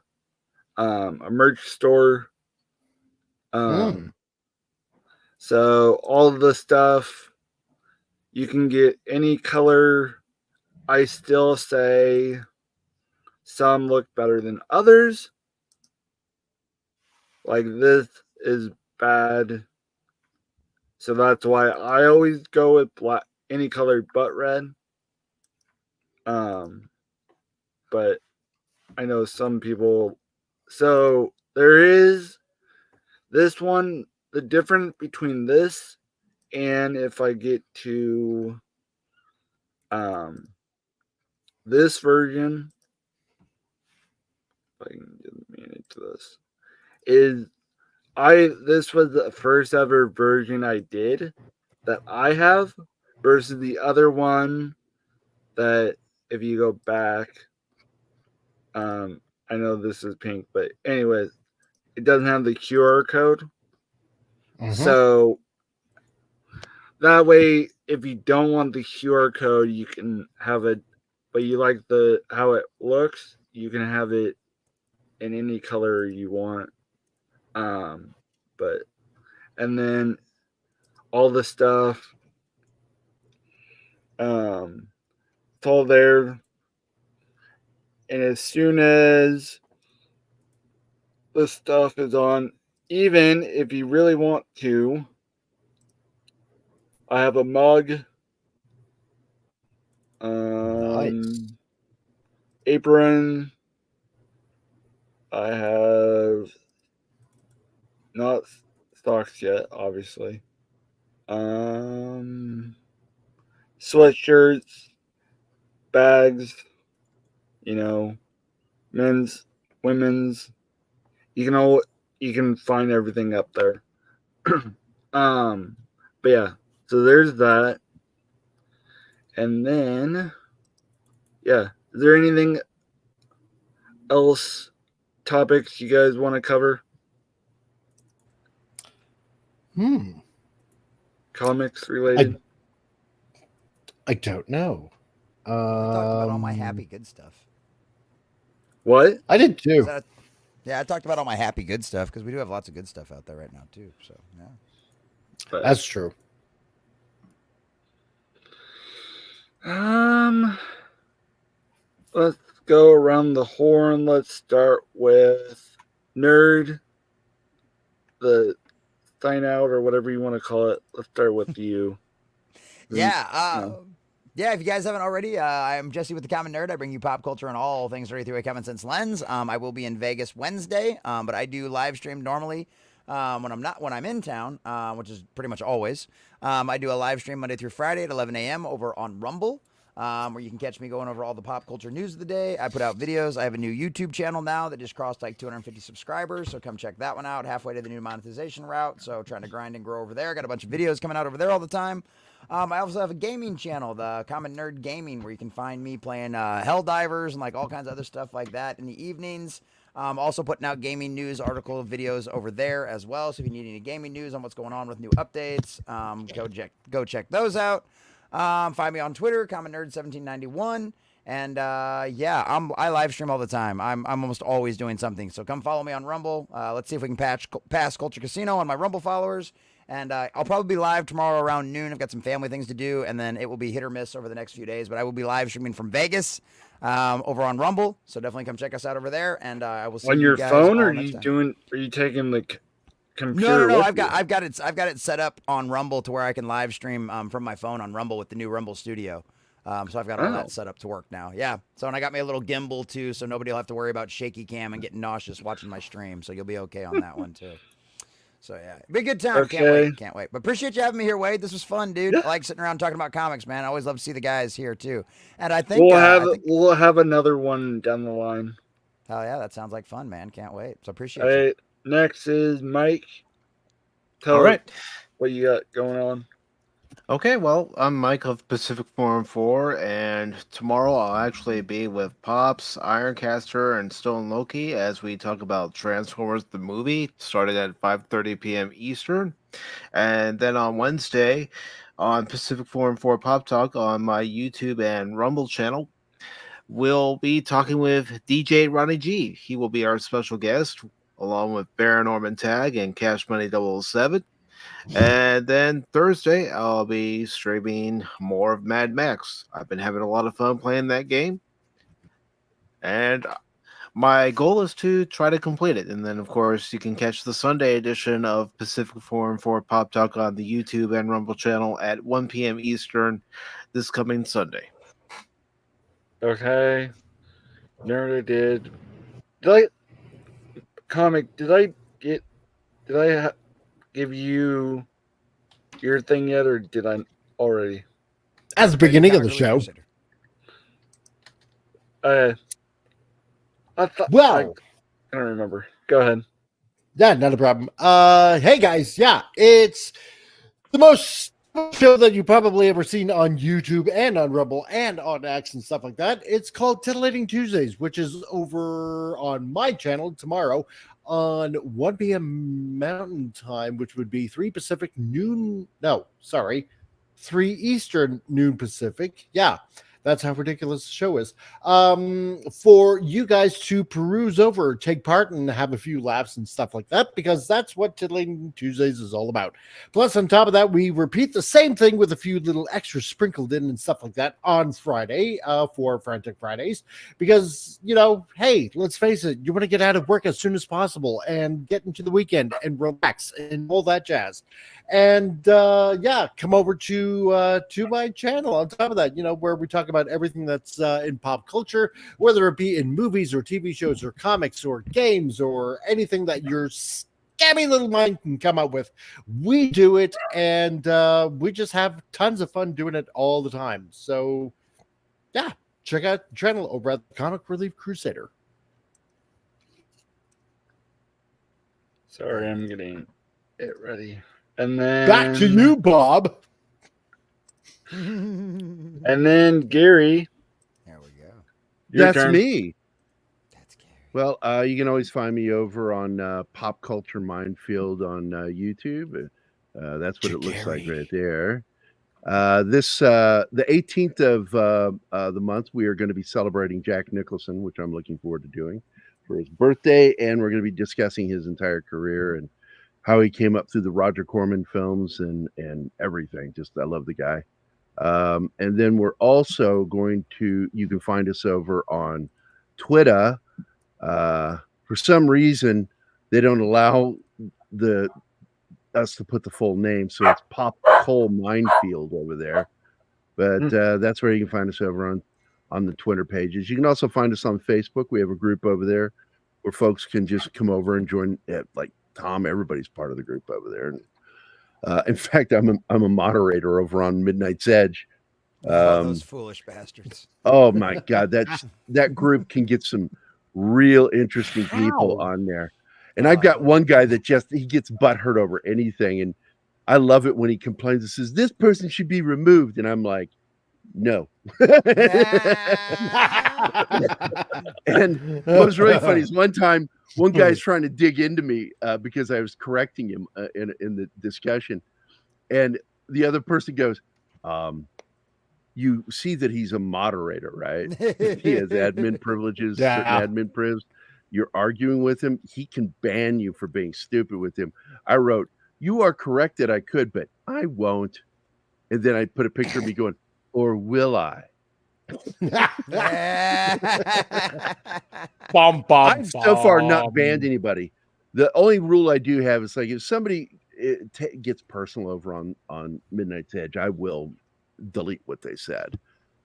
a merch store. So all the stuff you can get any color. I still say some look better than others. Like this is bad. So that's why I always go with black, any color but red. But I know some people. So there is this one. The difference between this and if I get to this version, if I can manage this, is this was the first ever version I did that I have versus the other one that if you go back, I know this is pink, but anyways, it doesn't have the QR code. So that way, if you don't want the QR code, you can have it, but you like how it looks, you can have it in any color you want. But and then all the stuff, it's all there. And as soon as the stuff is on, even if you really want to, I have a mug, nice. apron. I have not stocks yet, obviously. Sweatshirts, bags, men's, women's. You can find everything up there. But yeah, so there's that. And then yeah, is there anything else topics you guys want to cover? Comics related? I don't know. I talked about all my happy good stuff. What? I did too. Yeah, I talked about all my happy good stuff because we do have lots of good stuff out there right now too. So yeah, that's true. Let's go around the horn. Let's start with Nerd. the sign out or whatever you want to call it. Let's start with you. Yeah. Yeah, if you guys haven't already, I'm Jesse with the Common Nerd. I bring you pop culture and all things dirty through a common sense lens. I will be in Vegas Wednesday, but I do live stream normally when I'm in town, which is pretty much always. I do a live stream Monday through Friday at 11 a.m. over on Rumble. Where you can catch me going over all the pop culture news of the day. I put out videos. I have a new YouTube channel now that just crossed like 250 subscribers, so come check that one out. Halfway to the new monetization route, so trying to grind and grow over there. Got a bunch of videos coming out over there all the time. I also have a gaming channel, the Common Nerd Gaming, where you can find me playing Helldivers and like all kinds of other stuff like that in the evenings. Also putting out gaming news, article videos over there as well. So if you need any gaming news on what's going on with new updates, go check those out. Find me on Twitter, Common Nerd 1791. And yeah, I live stream all the time. I'm almost always doing something. So come follow me on Rumble. Let's see if we can pass Culture Casino on my Rumble followers. And I'll probably be live tomorrow around noon. I've got some family things to do, and then it will be hit or miss over the next few days. But I will be live streaming from Vegas over on Rumble. So definitely come check us out over there. And I will see on you your guys phone, all or next time. are you taking the computer? No. with I've got it set up on Rumble to where I can live stream from my phone on Rumble with the new Rumble Studio. So I've got all that set up to work now. Yeah. So and I got me a little gimbal too, so nobody will have to worry about shaky cam and getting nauseous watching my stream. So you'll be okay on that one too. So yeah, be a good time. Okay. Can't wait. But appreciate you having me here, Wade. This was fun, dude. Yeah. I like sitting around talking about comics, man. I always love to see the guys here too. And I think we'll have another one down the line. Hell yeah, that sounds like fun, man. Can't wait. So appreciate All you. right, next is Mike. Tell All right. what you got going on. Okay, well, I'm Mike of Pacific Forum 4, and tomorrow I'll actually be with Pops, Ironcaster, and Stone Loki as we talk about Transformers the movie, starting at 5:30 p.m. Eastern. And then on Wednesday, on Pacific Forum 4 Pop Talk on my YouTube and Rumble channel, we'll be talking with DJ Ronnie G. He will be our special guest, along with Baron Norman Tag and Cash Money 007. And then Thursday, I'll be streaming more of Mad Max. I've been having a lot of fun playing that game. And my goal is to try to complete it. And then, of course, you can catch the Sunday edition of Pacific Forum 4 Pop Talk on the YouTube and Rumble channel at 1 p.m. Eastern this coming Sunday. Okay. Nerd did I give you your thing yet, or did I already? As the beginning of the show. I thought. Well, I don't remember. Go ahead. Yeah, not a problem. Hey guys, yeah, it's the most show that you probably ever seen on YouTube and on Rumble and on X and stuff like that. It's called Titillating Tuesdays, which is over on my channel tomorrow on 1 p.m. Mountain Time, which would be 3 Pacific, 3 Eastern, noon Pacific. Yeah, that's how ridiculous the show is. For you guys to peruse over, take part, and have a few laughs and stuff like that, because that's what Titillating Tuesdays is all about. Plus, on top of that, we repeat the same thing with a few little extras sprinkled in and stuff like that on Friday for Frantic Fridays. Because, hey, let's face it, you want to get out of work as soon as possible and get into the weekend and relax and all that jazz. And come over to my channel on top of that, where we talk about everything that's in pop culture, whether it be in movies or TV shows or comics or games or anything that your scabby little mind can come up with. We do it, and we just have tons of fun doing it all the time. So, yeah, check out the channel over at the Comic Relief Crusader. Sorry, I'm getting it ready. And then back to you, Bob. And then Gerry. There we go. That's me. That's Gerry. Well, you can always find me over on Pop Culture Minefield on YouTube. That's what it looks like right there. The 18th of the month, we are going to be celebrating Jack Nicholson, which I'm looking forward to doing for his birthday, and we're going to be discussing his entire career and how he came up through the Roger Corman films and everything. Just, I love the guy. And then we're also you can find us over on Twitter. For some reason, they don't allow us to put the full name, so it's Pop Coal Minefield over there. But that's where you can find us over on the Twitter pages. You can also find us on Facebook. We have a group over there where folks can just come over and join. Like Tom, everybody's part of the group over there. And in fact, I'm a moderator over on Midnight's Edge. Those foolish bastards. Oh my God, that group can get some real interesting people on there. And I've got one guy that he gets butthurt over anything, and I love it when he complains and says this person should be removed, and I'm like, no. And what was really funny is one time, one guy's trying to dig into me because I was correcting him in the discussion, and the other person goes, you see that he's a moderator, right? He has admin privileges, certain admin privileges. You're arguing with him, he can ban you for being stupid with him. I wrote, you are correct that I could, but I won't. And then I put a picture of me going, or will I? I've so far not banned anybody. The only rule I do have is like if somebody gets personal over on Midnight's Edge, I will delete what they said.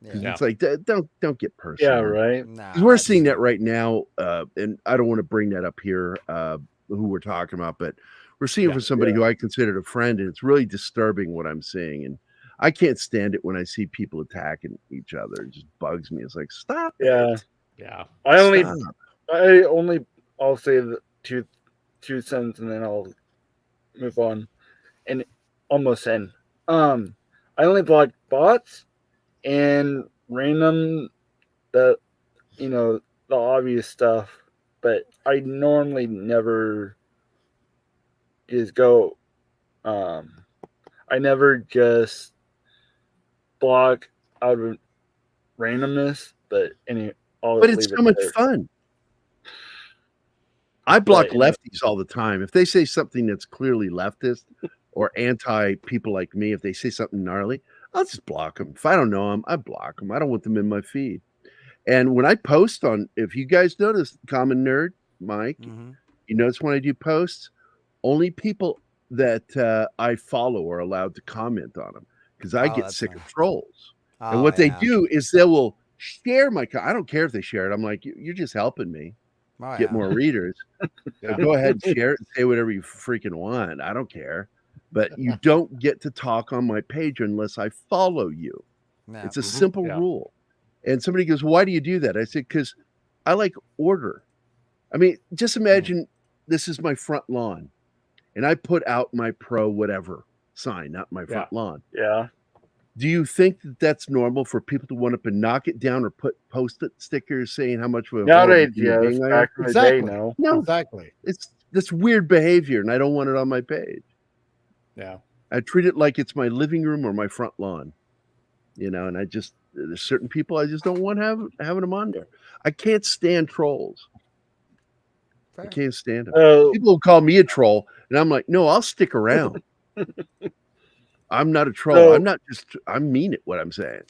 It's like don't get personal. Yeah, right. Nah, We're seeing that right now, and I don't want to bring that up here, who we're talking about, but we're seeing from somebody who I considered a friend, and it's really disturbing what I'm seeing. And I can't stand it when I see people attacking each other. It just bugs me. It's like, stop. Yeah. Yeah. I'll say the two cents and then I'll move on and almost end. I only block bots and random the obvious stuff, but I normally never just go I never just block out of randomness, but it's so much fun. I block lefties all the time. If they say something that's clearly leftist or anti people like me, if they say something gnarly, I'll just block them. If I don't know them, I block them. I don't want them in my feed. And when I post if you guys notice, Common Nerd, Mike, you notice when I do posts, only people that I follow are allowed to comment on them because I get sick of trolls. And what they do is they will share my. I don't care if they share it. I'm like, you're just helping me get more readers. Go ahead and share it and say whatever you freaking want. I don't care. But you don't get to talk on my page unless I follow you. It's a simple rule. And somebody goes, why do you do that? I said, because I like order. I mean, just imagine this is my front lawn and I put out my pro whatever sign out my front lawn. Yeah. Do you think that that's normal for people to want up and knock it down or put post-it stickers saying how much of a nowadays, yes, back in the day, no. Exactly. It's this weird behavior, and I don't want it on my page. Yeah. I treat it like it's my living room or my front lawn. And there's certain people I just don't want having them on there. I can't stand trolls. I can't stand them. People will call me a troll, and I'm like, no, I'll stick around. I'm not a troll. I mean it, what I'm saying.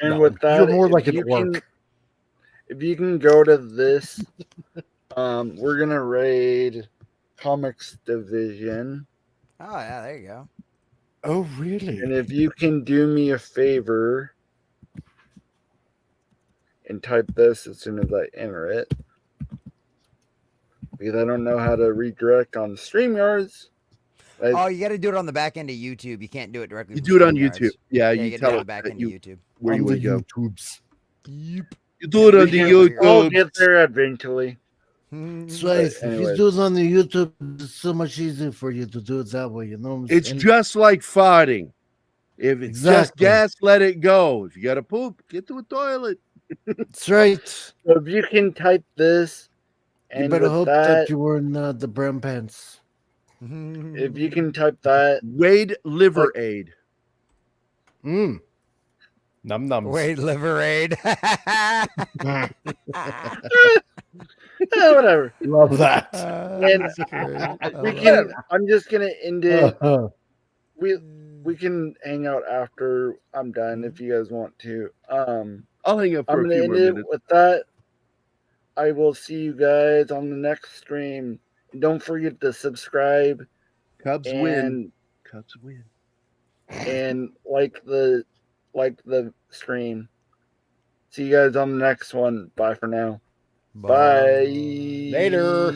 And with that, you're more like at work. If you can go to this, we're going to raid Comics Division. Oh, yeah, there you go. Oh, really? And if you can do me a favor and type this as soon as I enter it, because I don't know how to redirect on StreamYards. You got to do it on the back end of YouTube. You can't do it directly. You do it on YouTube. Yeah, you tell it back end of YouTube. Where you want to go. YouTubes. You do it on the YouTube. I'll get there eventually. That's right. If you do it on the YouTube, it's so much easier for you to do it that way. It's just like farting. If it's just gas, let it go. If you got to poop, get to a toilet. That's right. So if you can type this, and you better hope that you were in the brown pants. If you can type that, Wade Liver Aid. Num nums. Wade Liver Aid. Whatever. Love that. I'm just gonna end it. We can hang out after I'm done if you guys want to. I'll hang up for I'm a gonna few end more it minutes. with that. I will see you guys on the next stream. don't forget to subscribe Cubs and win. Cubs win. and like the stream. See you guys on the next one. Bye for now. Bye. Later.